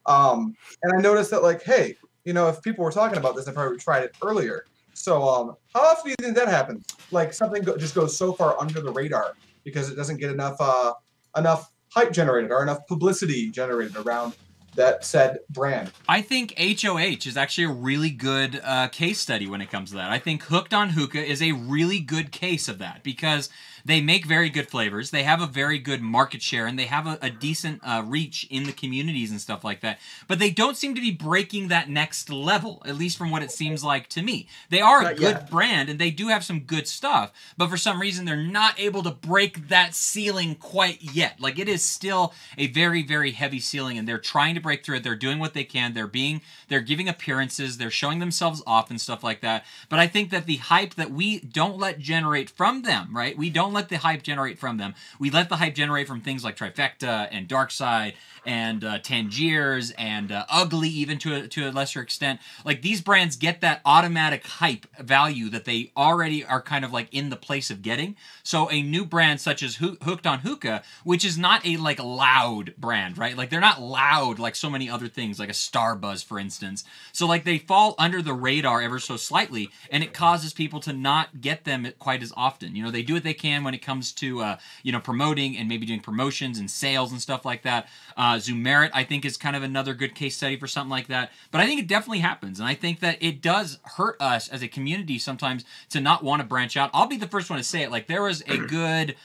And I noticed that, like, hey, if people were talking about this, I probably tried it earlier. So how often do you think that happens? Like something just goes so far under the radar because it doesn't get enough hype generated or enough publicity generated around that said brand. I think HOH is actually a really good case study when it comes to that. I think Hooked on Hookah is a really good case of that because They make very good flavors. They have a very good market share, and they have a decent reach in the communities and stuff like that. But they don't seem to be breaking that next level, at least from what it seems like to me. They are a good brand, and they do have some good stuff, but for some reason they're not able to break that ceiling quite yet. Like, it is still a very, very heavy ceiling, and they're trying to break through it. They're doing what they can. They're giving appearances. They're showing themselves off and stuff like that. But I think that the hype that we don't let generate from them, right? We don't let the hype generate from them. We let the hype generate from things like Trifecta and Darkside and Tangiers and Ugly, even to a lesser extent. Like, these brands get that automatic hype value that they already are kind of like in the place of getting. So a new brand such as Hooked on Hookah, which is not a like loud brand, right? Like, they're not loud like so many other things, like a Starbuzz, for instance. So like, they fall under the radar ever so slightly, and it causes people to not get them quite as often. You know, they do what they can when it comes to promoting and maybe doing promotions and sales and stuff like that. Zumerit, I think, is kind of another good case study for something like that. But I think it definitely happens, and I think that it does hurt us as a community sometimes to not want to branch out. I'll be the first one to say it. Like, there was a good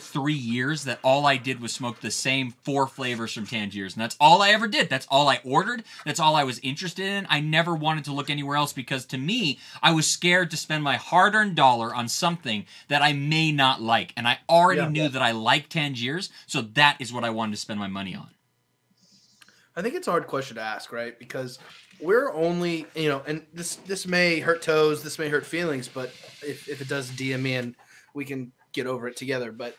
3 years that all I did was smoke the same 4 flavors from Tangiers, and that's all I ever did. That's all I ordered. That's all I was interested in. I never wanted to look anywhere else because, to me, I was scared to spend my hard-earned dollar on something that I may not like, and I already knew that I liked Tangiers, so that is what I wanted to spend my money on. I think it's a hard question to ask, right? Because we're only, and this may hurt toes, this may hurt feelings, but if it does, DM me and we can get over it together. But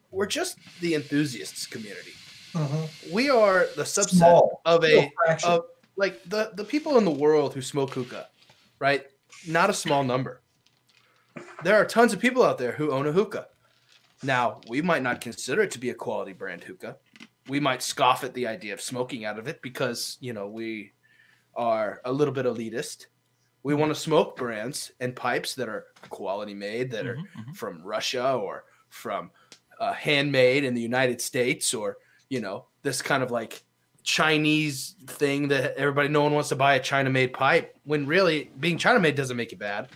we're just the enthusiasts community. We are the subset of the people in the world who smoke hookah, right? Not a small number. There are tons of people out there who own a hookah. Now, we might not consider it to be a quality brand hookah. We might scoff at the idea of smoking out of it because, we are a little bit elitist. We want to smoke brands and pipes that are quality made, that are from Russia or from handmade in the United States, or, this kind of like Chinese thing that no one wants to buy a China-made pipe, when really being China-made doesn't make it bad,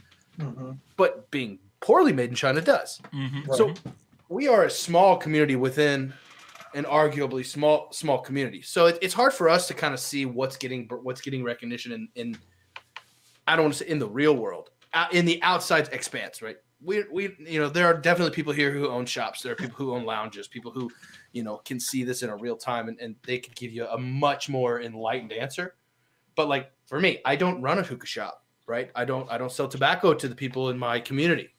but being poorly made in China does. So we are a small community within an arguably small community. So it's hard for us to kind of see what's getting recognition in I don't want to say in the real world, in the outside expanse, right? We there are definitely people here who own shops. There are people who own lounges, people who, can see this in a real time, and they could give you a much more enlightened answer. But like, for me, I don't run a hookah shop, right? I don't sell tobacco to the people in my community.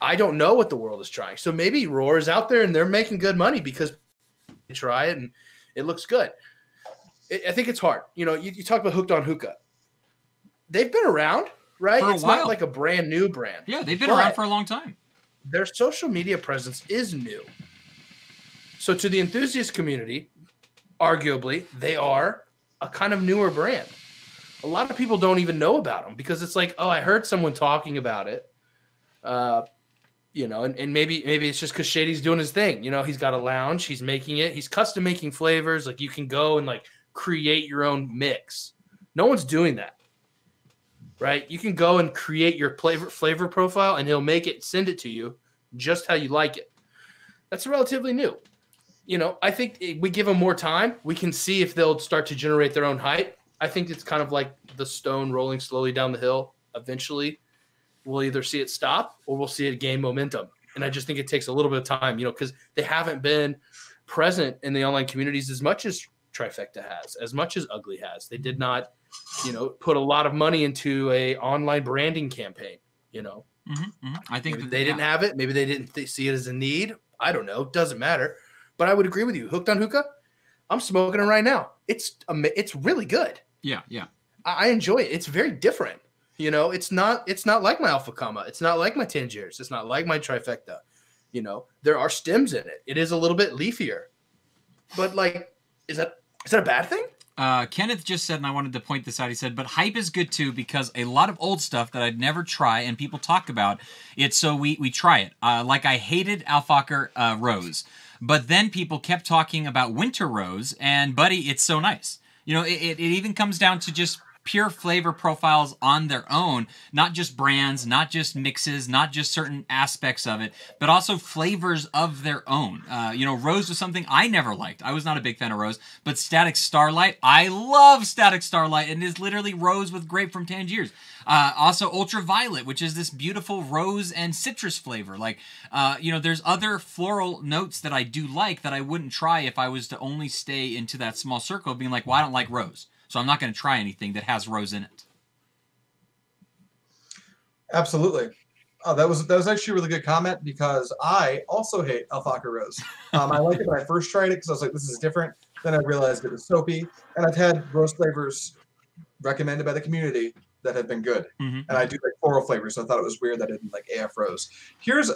I don't know what the world is trying. So maybe Roar is out there and they're making good money because they try it and it looks good. I think it's hard. You talk about Hooked on Hookah. They've been around, right? It's not like a brand new brand. Yeah, they've been around for a long time. Their social media presence is new. So to the enthusiast community, arguably, they are a kind of newer brand. A lot of people don't even know about them because it's like, oh, I heard someone talking about it. And maybe it's just because Shady's doing his thing. He's got a lounge. He's making it. He's custom making flavors. Like, you can go and like create your own mix. No one's doing that, right? You can go and create your flavor profile, and he'll make it, send it to you just how you like it. That's relatively new. I think we give them more time. We can see if they'll start to generate their own hype. I think it's kind of like the stone rolling slowly down the hill. Eventually, we'll either see it stop or we'll see it gain momentum. And I just think it takes a little bit of time, because they haven't been present in the online communities as much as Trifecta has, as much as Ugly has. They did not, put a lot of money into a online branding campaign, I think maybe they didn't have it. Maybe they didn't see it as a need. I don't know. Doesn't matter. But I would agree with you. Hooked on Hookah, I'm smoking it right now. It's really good. Yeah. I enjoy it. It's very different. It's not like my Alpha Comma. It's not like my Tangiers. It's not like my Trifecta. There are stems in it. It is a little bit leafier. But like, is that a bad thing? Kenneth just said, and I wanted to point this out, he said, but hype is good too because a lot of old stuff that I'd never try and people talk about it, so we try it. Like I hated Alfacher Rose, but then people kept talking about Winter Rose, and buddy, it's so nice. It even comes down to just pure flavor profiles on their own, not just brands, not just mixes, not just certain aspects of it, but also flavors of their own. Rose was something I never liked. I was not a big fan of Rose, but Static Starlight, I love Static Starlight, and it is literally Rose with grape from Tangiers. Also Ultraviolet, which is this beautiful rose and citrus flavor. There's other floral notes that I do like that I wouldn't try if I was to only stay into that small circle of being like, well, I don't like rose, so I'm not going to try anything that has rose in it. Absolutely. Oh, that was actually a really good comment, because I also hate Alpaca Rose. I liked it when I first tried it because I was like, this is different. Then I realized it was soapy, and I've had rose flavors recommended by the community that have been good. Mm-hmm. And I do like floral flavors, so I thought it was weird that I didn't like AF Rose.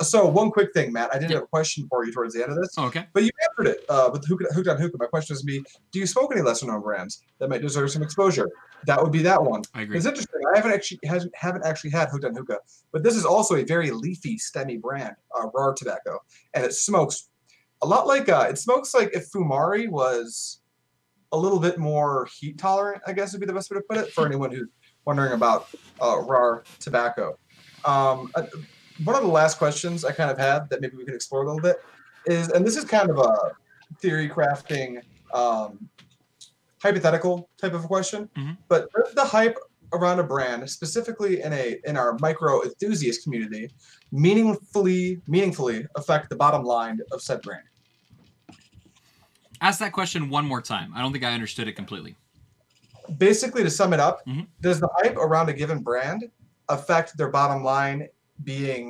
So one quick thing, Matt. I did have a question for you towards the end of this. Okay. But you answered it with Hooked on Hookah. My question was do you smoke any lesser known brands that might deserve some exposure? That would be that one. I agree. It's interesting. I haven't actually had Hooked on Hookah, but this is also a very leafy, stemmy brand, raw tobacco, and it smokes a lot like it smokes like if Fumari was a little bit more heat tolerant, I guess would be the best way to put it for anyone who's wondering about raw tobacco. One of the last questions I kind of had that maybe we can explore a little bit is, and this is kind of a theory crafting, hypothetical type of a question, but does the hype around a brand, specifically in our micro enthusiast community, meaningfully affect the bottom line of said brand? Ask that question one more time. I don't think I understood it completely. Basically, to sum it up, does the hype around a given brand affect their bottom line being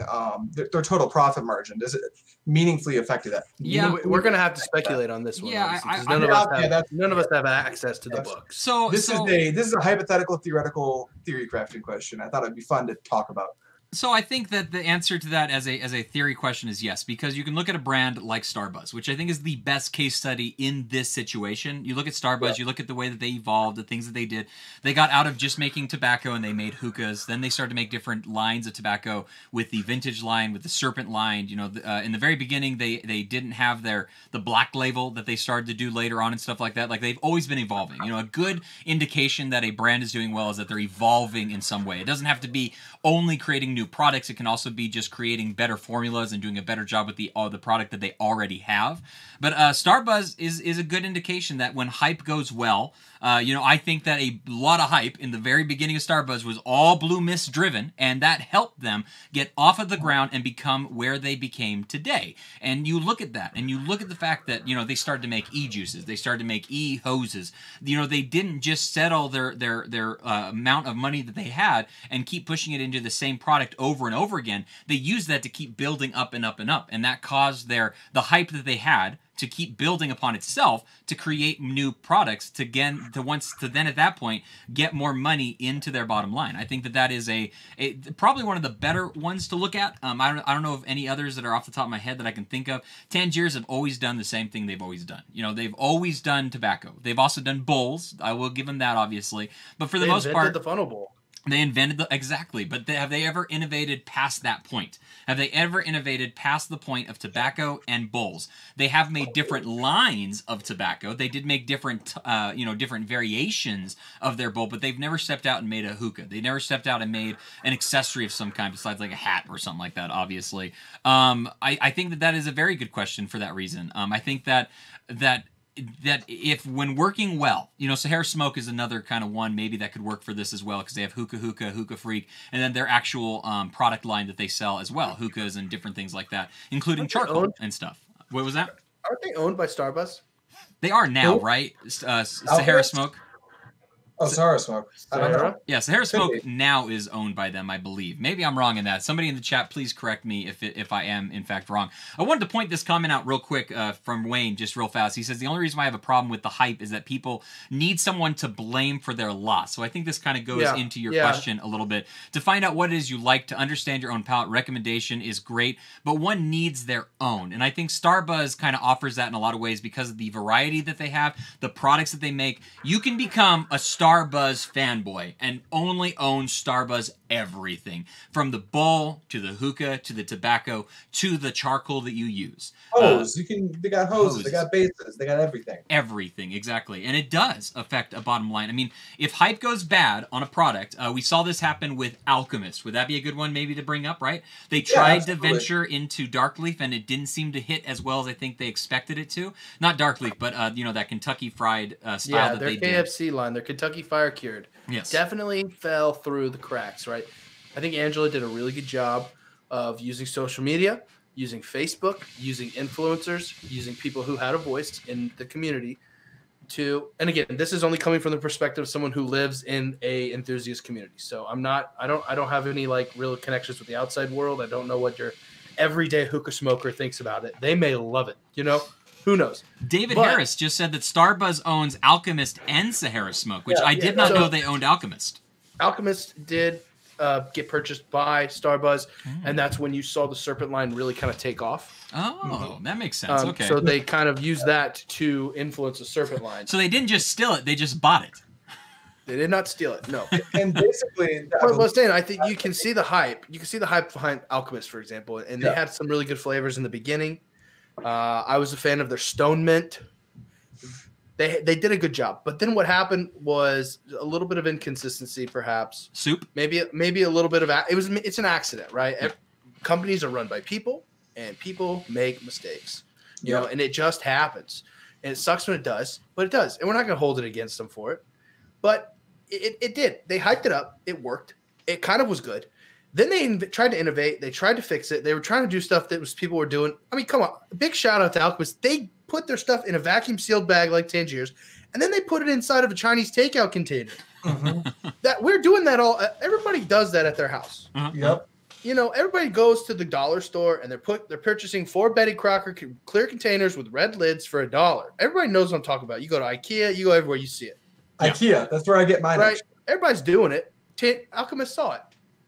their total profit margin? Does it meaningfully affect that? Yeah, we're going to have to speculate on this one. Yeah, none of us have access to the books. So this is a hypothetical, theoretical theory crafting question. I thought it'd be fun to talk about. So I think that the answer to that as a theory question is yes, because you can look at a brand like Starbuzz, which I think is the best case study in this situation. You look at Starbuzz, you look at the way that they evolved, the things that they did. They got out of just making tobacco and they made hookahs. Then they started to make different lines of tobacco with the vintage line, with the serpent line. In the very beginning, they didn't have the black label that they started to do later on and stuff like that. Like, they've always been evolving. A good indication that a brand is doing well is that they're evolving in some way. It doesn't have to be only creating new products. It can also be just creating better formulas and doing a better job with the product that they already have. But Starbuzz is a good indication that when hype goes well, I think that a lot of hype in the very beginning of Starbuzz was all Blue Mist driven, and that helped them get off of the ground and become where they became today. And you look at that, and you look at the fact that they started to make e-juices, they started to make e-hoses. They didn't just settle their amount of money that they had and keep pushing it into the same product over and over again. They used that to keep building up and up and up, and that caused the hype that they had to keep building upon itself to create new products to then at that point get more money into their bottom line. I think that is probably one of the better ones to look at. I don't know of any others that are off the top of my head that I can think of. Tangiers have always done the same thing they've always done. They've always done tobacco. They've also done bowls. I will give them that, obviously. But for the most part, the funnel bowl. They invented exactly, but have they ever innovated past that point? Have they ever innovated past the point of tobacco and bowls? They have made different lines of tobacco. They did make different variations of their bowl, but they've never stepped out and made a hookah. They never stepped out and made an accessory of some kind besides like a hat or something like that, obviously. I think that is a very good question for that reason. I think that if when working well, Sahara Smoke is another kind of one maybe that could work for this as well, because they have Hookah Freak, and then their actual product line that they sell as well, hookahs and different things like that, including charcoal and stuff. What was that? Aren't they owned by Starbuzz? They are now, right? Sahara Smoke. Oh, Sahara Smoke. I don't know. Yeah, Sahara Smoke now is owned by them, I believe. Maybe I'm wrong in that. Somebody in the chat, please correct me if I am, in fact, wrong. I wanted to point this comment out real quick from Wayne, just real fast. He says, the only reason why I have a problem with the hype is that people need someone to blame for their loss. So I think this kind of goes into your question a little bit. To find out what it is you like, to understand your own palate, recommendation is great, but one needs their own. And I think Starbuzz kind of offers that in a lot of ways because of the variety that they have, the products that they make. You can become a Starbuzz Starbuzz fanboy and only own Starbuzz everything, from the bowl to the hookah to the tobacco to the charcoal that you use. They got hoses, they got bases, they got everything. Everything, exactly. And it does affect a bottom line. I mean, if hype goes bad on a product, we saw this happen with Alchemist. Would that be a good one maybe to bring up, right? They tried to venture into Dark Leaf, and it didn't seem to hit as well as I think they expected it to. Not Dark Leaf, but that Kentucky Fried style that they did. Yeah, their KFC line, their Kentucky Fire Cured, definitely fell through the cracks, right? I think Angela did a really good job of using social media, using Facebook, using influencers, using people who had a voice in the community and again, this is only coming from the perspective of someone who lives in a enthusiast community. So I don't have any like real connections with the outside world. I don't know what your everyday hookah smoker thinks about it. They may love it, who knows? David Harris just said that Starbuzz owns Alchemist and Sahara Smoke, which I did not know they owned Alchemist. Alchemist did get purchased by Starbuzz, and that's when you saw the Serpent line really kind of take off. Oh, that makes sense. Okay. So they kind of used that to influence the Serpent line. So they didn't just steal it; they just bought it. They did not steal it. No. And basically, I think you can see the hype. You can see the hype behind Alchemist, for example, and they had some really good flavors in the beginning. I was a fan of their Stone Mint. They did a good job, but then what happened was a little bit of inconsistency, perhaps. Soup, maybe a little bit of it's an accident, right? Yeah. Companies are run by people, and people make mistakes, you know, and it just happens, and it sucks when it does, but it does, and we're not going to hold it against them for it, but it did. They hyped it up, it worked, it kind of was good. Then they tried to innovate, they tried to fix it, they were trying to do stuff that people were doing. I mean, come on, big shout out to Alchemist. They put their stuff in a vacuum sealed bag like Tangiers, and then they put it inside of a Chinese takeout container. That we're doing that all. Everybody does that at their house. Yep. You know, everybody goes to the dollar store and they're purchasing 4 Betty Crocker clear containers with red lids for $1. Everybody knows what I'm talking about. You go to IKEA, you go everywhere, you see it. IKEA, that's where I get mine. Right. Everybody's doing it. Alchemist saw it.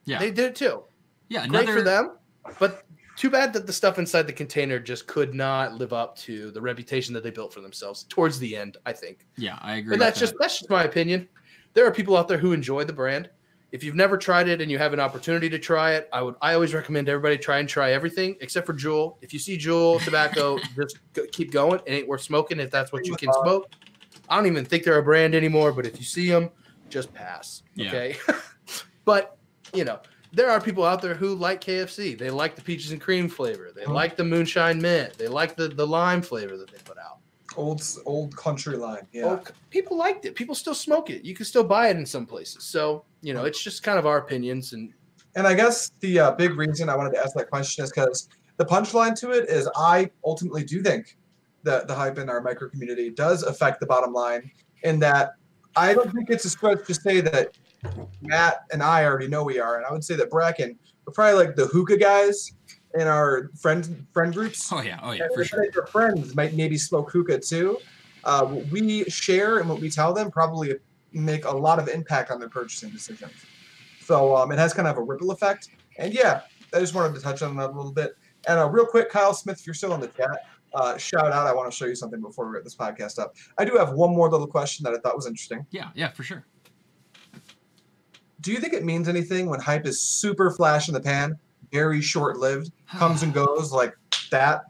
Yeah. They did it too. Yeah. Great for them, but too bad that the stuff inside the container just could not live up to the reputation that they built for themselves towards the end, I think. Yeah, I agree. And that's just my opinion. There are people out there who enjoy the brand. If you've never tried it and you have an opportunity to try it, I always recommend everybody try everything except for Juul. If you see Juul tobacco, just keep going. It ain't worth smoking if that's what you can smoke. I don't even think they're a brand anymore, but if you see them, just pass. Okay. But, you know, there are people out there who like KFC. They like the peaches and cream flavor. They like the moonshine mint. They like the lime flavor that they put out. Old country line. Yeah. People liked it. People still smoke it. You can still buy it in some places. So, you know, it's just kind of our opinions. And I guess the big reason I wanted to ask that question is because the punchline to it is I ultimately do think that the hype in our micro community does affect the bottom line, in that I don't think it's a stretch to say that Matt and I already know we are. And I would say that Bracken, we're probably like the hookah guys in our friend groups. Oh yeah, for sure. Your friends might maybe smoke hookah too. What we share and what we tell them probably make a lot of impact on their purchasing decisions. So it has kind of a ripple effect. And yeah, I just wanted to touch on that a little bit. And real quick, Kyle Smith, if you're still in the chat, shout out. I want to show you something before we wrap this podcast up. I do have one more little question that I thought was interesting. Yeah, for sure. Do you think it means anything when hype is super flash in the pan, very short-lived, comes and goes like that?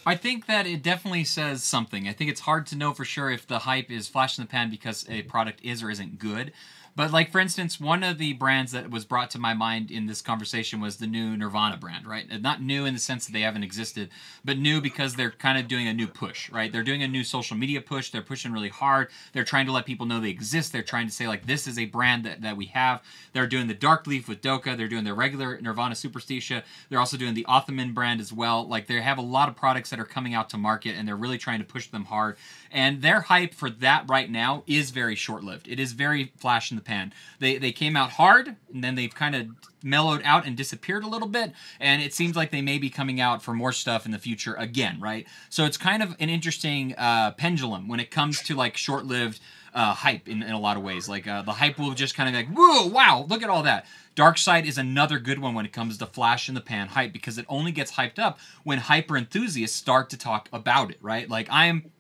I think that it definitely says something. I think it's hard to know for sure if the hype is flash in the pan because a product is or isn't good. But like, for instance, one of the brands that was brought to my mind in this conversation was the new Nirvana brand, right? Not new in the sense that they haven't existed, but new because they're kind of doing a new push, right? They're doing a new social media push. They're pushing really hard. They're trying to let people know they exist. They're trying to say, like, this is a brand that we have. They're doing the Dark Leaf with Doka. They're doing their regular Nirvana Superstitia. They're also doing the Ottoman brand as well. Like, they have a lot of products that are coming out to market, and they're really trying to push them hard. And their hype for that right now is very short-lived. It is very flash in the pan. They came out hard, and then they've kind of mellowed out and disappeared a little bit, and it seems like they may be coming out for more stuff in the future again, right? So it's kind of an interesting pendulum when it comes to, like, short-lived hype in a lot of ways. Like, the hype will just kind of like, whoa, wow, look at all that. Dark Side is another good one when it comes to flash in the pan hype, because it only gets hyped up when hyper enthusiasts start to talk about it, right? Like, I'm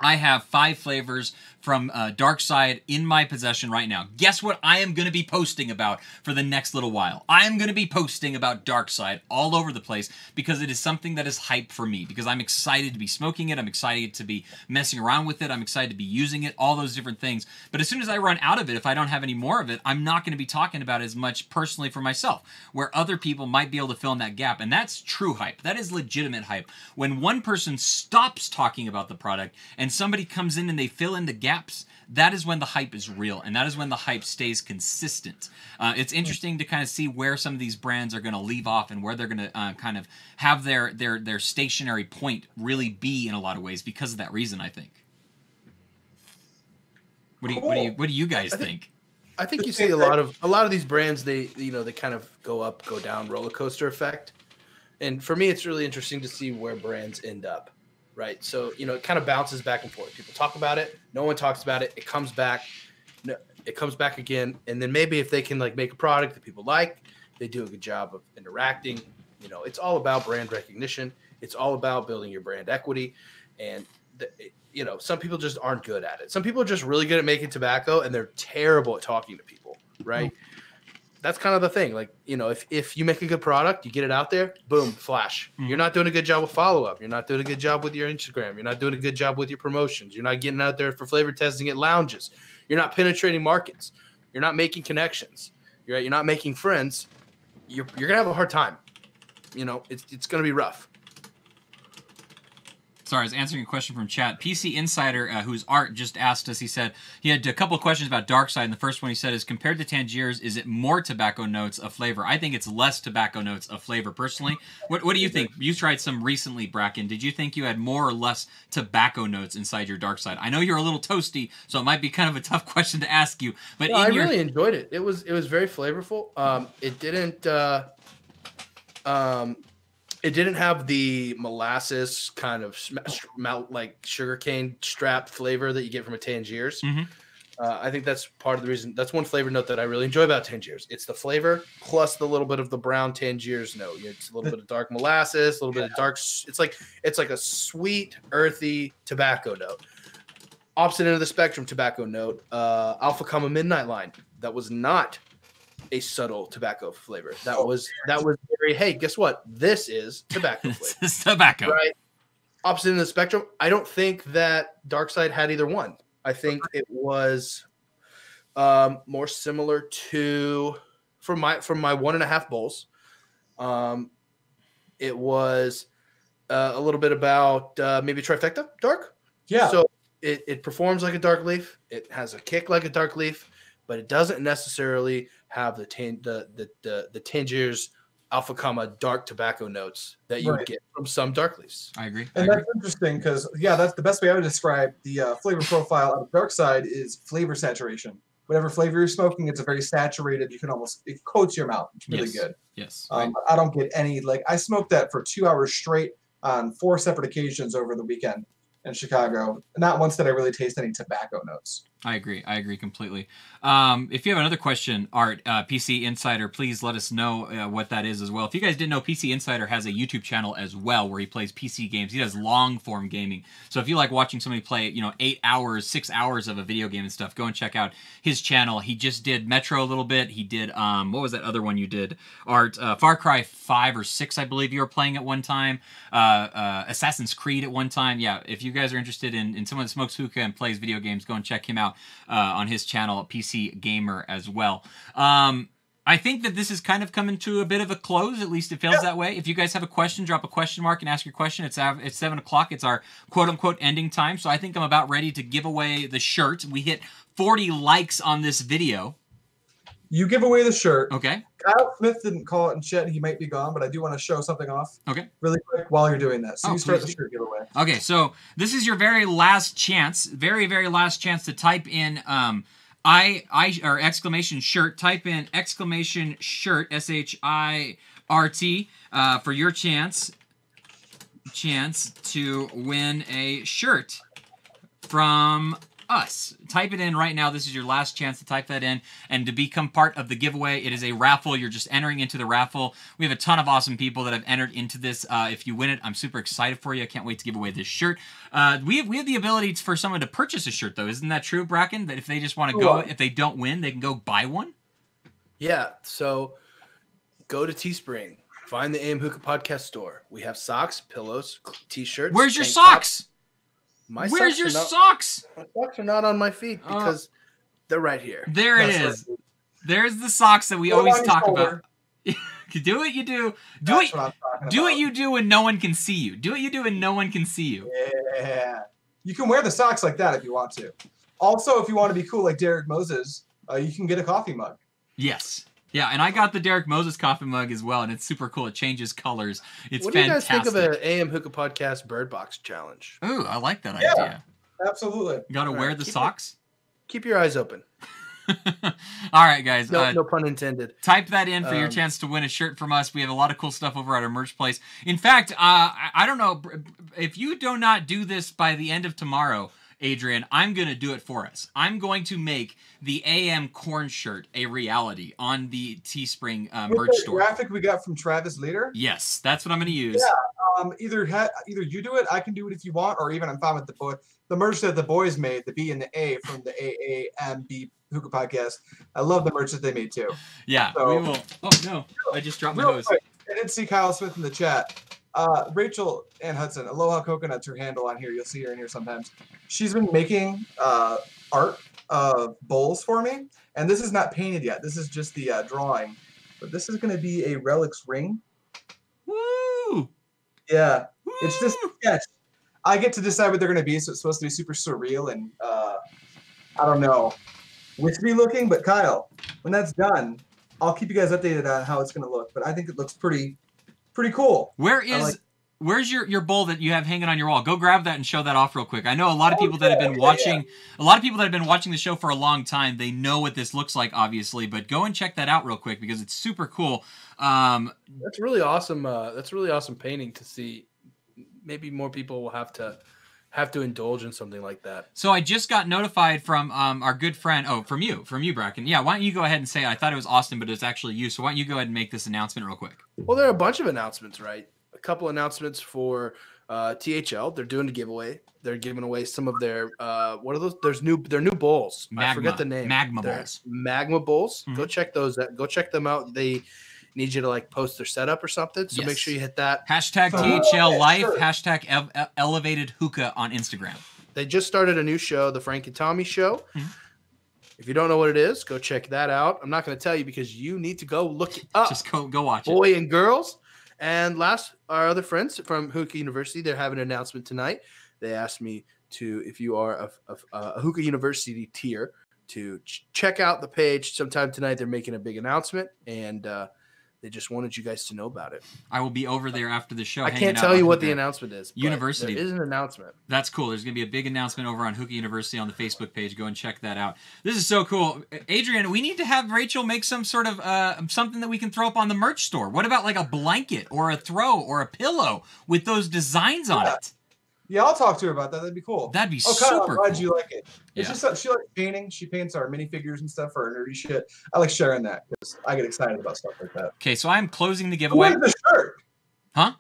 I have 5 flavors from Dark Side in my possession right now. Guess what I am going to be posting about for the next little while? I am going to be posting about Dark Side all over the place because it is something that is hype for me, because I'm excited to be smoking it, I'm excited to be messing around with it, I'm excited to be using it, all those different things. But as soon as I run out of it, if I don't have any more of it, I'm not going to be talking about it as much personally for myself, where other people might be able to fill in that gap. And that's true hype. That is legitimate hype. When one person stops talking about the product and somebody comes in and they fill in the gaps, that is when the hype is real, and that is when the hype stays consistent. It's interesting to kind of see where some of these brands are going to leave off and where they're going to kind of have their stationary point really be in a lot of ways because of that reason, I think. What do you guys think? I think you see a lot of these brands, they kind of go up, go down, roller coaster effect. And for me, it's really interesting to see where brands end up. Right. So, it kind of bounces back and forth. People talk about it. No one talks about it. It comes back. No, it comes back again. And then maybe if they can make a product that people like, they do a good job of interacting. It's all about brand recognition. It's all about building your brand equity. And, some people just aren't good at it. Some people are just really good at making tobacco and they're terrible at talking to people. Right. That's kind of the thing. If you make a good product, you get it out there, boom, flash. You're not doing a good job with follow-up. You're not doing a good job with your Instagram. You're not doing a good job with your promotions. You're not getting out there for flavor testing at lounges. You're not penetrating markets. You're not making connections. You're not making friends. You're going to have a hard time. It's going to be rough. Sorry, I was answering a question from chat. PC Insider, who's Art, just asked us, he said, he had a couple of questions about Dark Side, and the first one he said is, compared to Tangiers, is it more tobacco notes of flavor? I think it's less tobacco notes of flavor, personally. What do you think? You tried some recently, Bracken. Did you think you had more or less tobacco notes inside your Dark Side? I know you're a little toasty, so it might be kind of a tough question to ask you. But no, I really enjoyed it. It was very flavorful. It didn't have the molasses kind of like sugarcane strapped flavor that you get from a Tangiers. Mm-hmm. I think that's part of the reason. That's one flavor note that I really enjoy about Tangiers. It's the flavor plus the little bit of the brown Tangiers note. It's a little bit of dark molasses, a little bit of dark. It's like a sweet, earthy tobacco note. Opposite end of the spectrum tobacco note. Alpha Comma Midnight Line. That was not a subtle tobacco flavor. That was very, hey, guess what? This is tobacco flavor. It's tobacco. Right. Opposite end of the spectrum. I don't think that Dark Side had either one. I think it was more similar to from my 1.5 bowls. It was a little bit about maybe trifecta dark. Yeah. So it performs like a dark leaf. It has a kick like a dark leaf, but it doesn't necessarily have the Tangiers Alpha Comma dark tobacco notes that you would get from some dark leaves. I agree. And that's interesting because, that's the best way I would describe the flavor profile of Dark Side is flavor saturation. Whatever flavor you're smoking, it's a very saturated. It coats your mouth. It's really good. Yes. I don't get any, I smoked that for 2 hours straight on 4 separate occasions over the weekend in Chicago. Not once did I really taste any tobacco notes. I agree completely. If you have another question, Art, PC Insider, please let us know what that is as well. If you guys didn't know, PC Insider has a YouTube channel as well where he plays PC games. He does long-form gaming. So if you like watching somebody play, 8 hours, 6 hours of a video game and stuff, go and check out his channel. He just did Metro a little bit. He did, what was that other one you did, Art? Far Cry 5 or 6, I believe you were playing at one time. Assassin's Creed at one time. Yeah, if you guys are interested in someone that smokes hookah and plays video games, go and check him out. On his channel, PC Gamer, as well. I think that this is kind of coming to a bit of a close. At least it feels that way. If you guys have a question, drop a question mark and ask your question. It's 7 o'clock. It's our quote-unquote ending time. So I think I'm about ready to give away the shirt. We hit 40 likes on this video. You give away the shirt. Okay. Kyle Smith didn't call it in chat. He might be gone, but I do want to show something off. Okay. Really quick while you're doing that. So you start the shirt giveaway. Okay, so this is your very last chance, very last chance to type in or exclamation shirt. Type in exclamation shirt, SHIRT, for your chance to win a shirt from us. Type it in right now. This is your last chance to type that in and to become part of the giveaway. It is a raffle. You're just entering into the raffle. We have a ton of awesome people that have entered into this. If you win it, I'm super excited for you. I can't wait to give away this shirt. We have the ability for someone to purchase a shirt, though. Isn't that true, Bracken? That if they just want to go, if they don't win, they can go buy one? Yeah, so go to Teespring. Find the AM Hookah Podcast store. We have socks, pillows, T-shirts. Where's your socks? Where's your socks? My socks are not on my feet because they're right here. There it is. Right. There's the socks that we always talk about. Do what you do. Do what you do when no one can see you. Do what you do when no one can see you. Yeah. You can wear the socks like that if you want to. Also, if you want to be cool like Derek Moses, you can get a coffee mug. Yes. Yeah, and I got the Derek Moses coffee mug as well, and it's super cool. It changes colors. It's fantastic. What do you guys think of an AM Hookah Podcast Bird Box Challenge? Ooh, I like that idea. Absolutely. You got to wear the socks? Keep your eyes open. All right, guys. No pun intended. Type that in for your chance to win a shirt from us. We have a lot of cool stuff over at our merch place. In fact, I don't know. If you do not do this by the end of tomorrow, Adrian, I'm going to do it for us. I'm going to make the AM corn shirt a reality on the Teespring merch store. Graphic we got from Travis Leader? Yes, that's what I'm going to use. Yeah, either you do it, I can do it if you want, or even I'm fine with the merch that the boys made, the B and the A from the AAMB Hookah Podcast. I love the merch that they made too. Yeah, so, we will. Oh, no, I just dropped my hose. Quick, I did see Kyle Smith in the chat. Rachel Ann Hudson, Aloha Coconut's her handle on here. You'll see her in here sometimes. She's been making art of bowls for me, and this is not painted yet. This is just the drawing, but this is going to be a relics ring. Woo! Yeah, woo! It's just a sketch. I get to decide what they're going to be, so it's supposed to be super surreal and I don't know, wispy looking. But Kyle, when that's done, I'll keep you guys updated on how it's going to look. But I think it looks pretty cool. Where's your bowl that you have hanging on your wall? Go grab that and show that off real quick. I know a lot of people that have been watching the show for a long time. They know what this looks like, obviously, but go and check that out real quick because it's super cool. That's really awesome. That's really awesome painting to see. Maybe more people will have to indulge in something like that. So I just got notified from our good friend. Oh, from you, Bracken. Yeah, why don't you go ahead and say it? I thought it was Austin, but it's actually you. So why don't you go ahead and make this announcement real quick? Well, there are a bunch of announcements, right? A couple announcements for THL. They're doing a giveaway. They're giving away some of their what are those? They're new bowls. I forget the name. Magma bowls. Magma bowls. Mm-hmm. Go check those. Go check them out. They need you to post their setup or something. So make sure you hit that. Hashtag THL Life. Hashtag Elevated Hookah on Instagram. They just started a new show, the Frank and Tommy Show. Mm-hmm. If you don't know what it is, go check that out. I'm not going to tell you because you need to go look it up. Just go watch it. Boy and girls. And last, our other friends from Hookah University, they're having an announcement tonight. They asked me to, if you are a Hookah University tier, to check out the page sometime tonight. They're making a big announcement, and they just wanted you guys to know about it. I will be over there after the show. I can't tell you what the announcement is. University. There is an announcement. That's cool. There's going to be a big announcement over on Hookah University on the Facebook page. Go and check that out. This is so cool. Adrian, we need to have Rachel make some sort of something that we can throw up on the merch store. What about a blanket or a throw or a pillow with those designs on it? Yeah, I'll talk to her about that. That'd be cool. That'd be super cool. I'm glad you like it. It's just that she likes painting. She paints our minifigures and stuff for her nerdy shit. I like sharing that because I get excited about stuff like that. Okay, so I'm closing the giveaway. Who wins the shirt? Huh?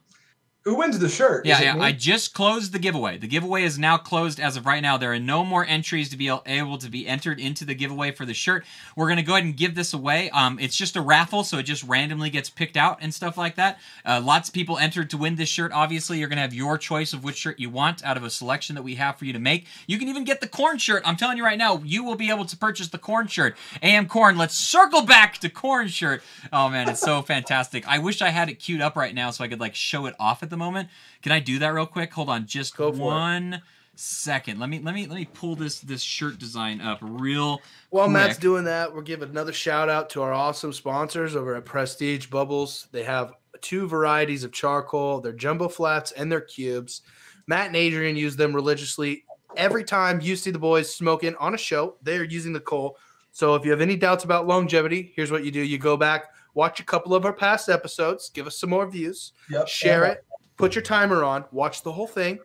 Who wins the shirt? Yeah. I just closed the giveaway. The giveaway is now closed as of right now. There are no more entries to be able to be entered into the giveaway for the shirt. We're going to go ahead and give this away. It's just a raffle, so it just randomly gets picked out and stuff like that. Lots of people entered to win this shirt. Obviously, you're going to have your choice of which shirt you want out of a selection that we have for you to make. You can even get the corn shirt. I'm telling you right now, you will be able to purchase the corn shirt. AM Corn, let's circle back to corn shirt. Oh, man, it's so fantastic. I wish I had it queued up right now so I could, show it off at the moment. Can I do that real quick? Hold on, just one second. Let me pull this shirt design up real While quick. Matt's doing that, we'll give another shout out to our awesome sponsors over at Prestige Bubbles. They have 2 varieties of charcoal. They're jumbo flats and they're cubes. Matt and Adrian use them religiously. Every time you see the boys smoking on a show, they're using the coal. So if you have any doubts about longevity, here's what you do. You go back, watch a couple of our past episodes, give us some more views, share it. Put your timer on, watch the whole thing,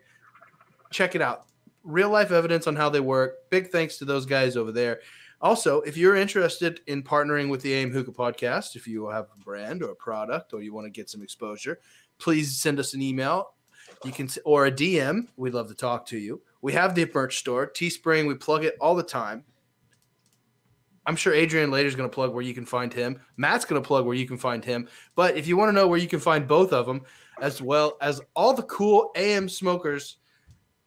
check it out. real life evidence on how they work. Big thanks to those guys over there. Also, if you're interested in partnering with the AM Hookah Podcast, if you have a brand or a product or you want to get some exposure, please send us an email. You can, or a DM. We'd love to talk to you. We have the merch store, Teespring. We plug it all the time. I'm sure Adrian later is going to plug where you can find him. Matt's going to plug where you can find him. But if you want to know where you can find both of them, as well as all the cool AM smokers,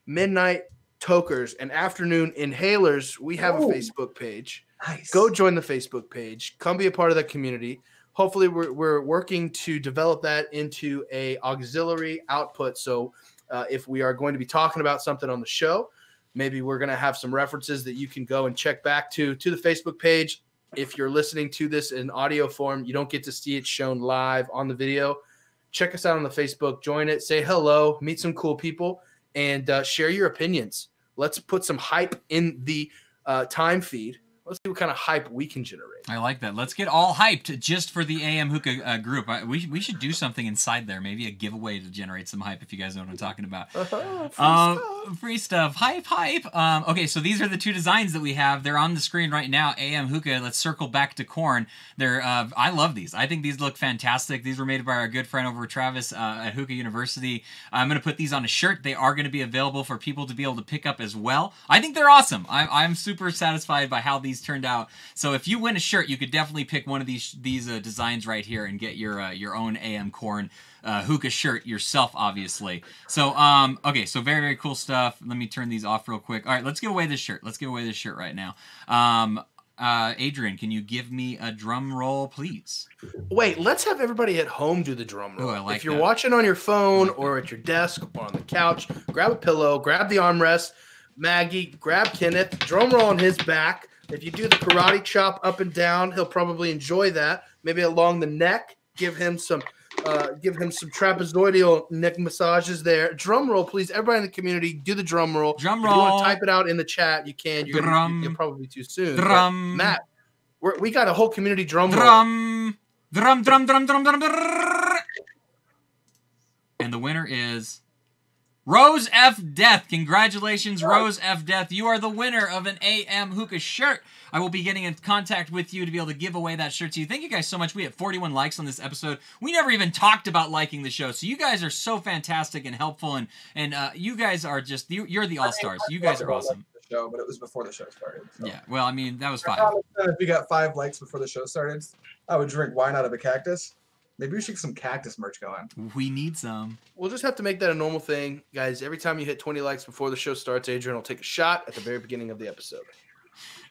midnight tokers, and afternoon inhalers, we have a Facebook page. Nice. Go join the Facebook page. Come be a part of that community. Hopefully, we're working to develop that into a auxiliary output. So if we are going to be talking about something on the show, maybe we're going to have some references that you can go and check back to the Facebook page. If you're listening to this in audio form, you don't get to see it shown live on the video. Check us out on the Facebook. Join it. Say hello. Meet some cool people. And share your opinions. Let's put some hype in the time feed. Let's see what kind of hype we can generate. I like that. Let's get all hyped just for the AM Hookah group. We should do something inside there. Maybe a giveaway to generate some hype if you guys know what I'm talking about. Free stuff. Hype. Okay, so these are the two designs that we have. They're on the screen right now. AM Hookah. Let's circle back to corn. They're I love these. I think these look fantastic. These were made by our good friend over Travis at Hookah University. I'm going to put these on a shirt. They are going to be available for people to be able to pick up as well. I think they're awesome. I'm super satisfied by how these turned out. So if you win a shirt, you could definitely pick one of these designs right here and get your own AM Corn hookah shirt yourself, obviously. So okay, so very, very cool stuff. Let me turn these off real quick. All right, let's give away this shirt. Let's give away this shirt right now. Adrian, can you give me a drum roll, please? Wait, let's have everybody at home do the drum roll. Ooh, I like if you're that. watching on your phone or at your desk or on the couch, grab a pillow, grab the armrest. Maggie, grab Kenneth, drum roll on his back. If you do the karate chop up and down, he'll probably enjoy that. Maybe along the neck, give him some trapezoidal neck massages there. Drum roll, please. Everybody in the community, do the drum roll. Drum roll. roll. If you want to type it out in the chat, you can. You're probably too soon. Drum. But Matt, we got a whole community drum roll. Drum. And the winner is Rose F. Death. Congratulations, Rose F. Death. You are the winner of an AM Hookah shirt. I will be getting in contact with you to be able to give away that shirt to you. Thank you guys so much. We had 41 likes on this episode. We never even talked about liking the show. So you guys are so fantastic and helpful. And you guys are just, you're the all-stars. You guys are awesome. Show, but it was before the show started. So. Yeah, well, I mean, that was 5. If we got 5 likes before the show started, I would drink wine out of a cactus. Maybe we should get some cactus merch going. We need some. We'll just have to make that a normal thing. Guys, every time you hit 20 likes before the show starts, Adrian will take a shot at the very beginning of the episode.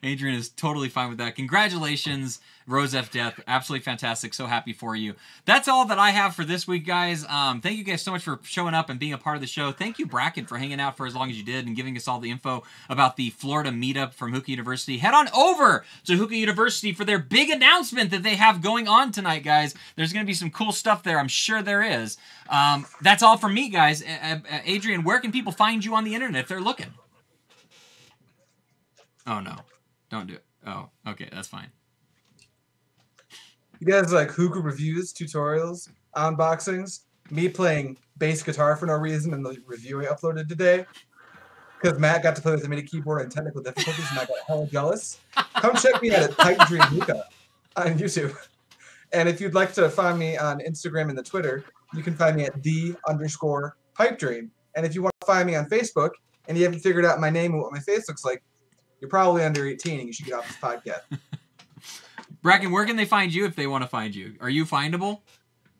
Adrian is totally fine with that. Congratulations, Rose F. Death. Absolutely fantastic. So happy for you. That's all that I have for this week, guys. Thank you guys so much for showing up and being a part of the show. Thank you, Bracken, for hanging out for as long as you did and giving us all the info about the Florida meetup from Hookah University. Head on over to Hookah University for their big announcement that they have going on tonight, guys. There's going to be some cool stuff there. I'm sure there is. That's all from me, guys. Adrian, where can people find you on the internet if they're looking? Oh, no. Don't do it. Oh, okay. That's fine. You guys like hookah reviews, tutorials, unboxings, me playing bass guitar for no reason in the review I uploaded today because Matt got to play with the MIDI keyboard and technical difficulties and I got hella jealous. Come check me out at Pipe Dream Hookah on YouTube. And if you'd like to find me on Instagram and the Twitter, you can find me at _Pipe Dream. And if you want to find me on Facebook and you haven't figured out my name and what my face looks like, you're probably under 18 and you should get off this podcast. Bracken, where can they find you if they want to find you? Are you findable?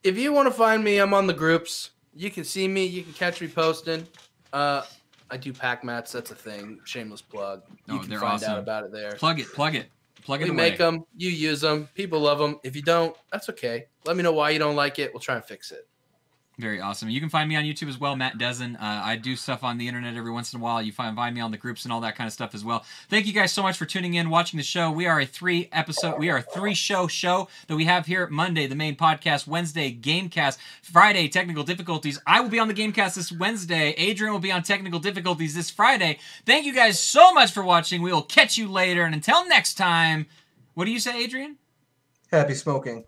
If you want to find me, I'm on the groups. You can see me. You can catch me posting. I do pack mats. That's a thing. Shameless plug. You can find out about it there. Plug it. We make them. You use them. People love them. If you don't, that's okay. Let me know why you don't like it. We'll try and fix it. Very awesome. You can find me on YouTube as well, Matt Dezen. I do stuff on the internet every once in a while. You find me on the groups and all that kind of stuff as well. Thank you guys so much for tuning in, watching the show. We are a 3-show show that we have here. Monday, the main podcast. Wednesday, Gamecast. Friday, technical difficulties. I will be on the Gamecast this Wednesday. Adrian will be on technical difficulties this Friday. Thank you guys so much for watching. We will catch you later. And until next time, what do you say, Adrian? Happy smoking.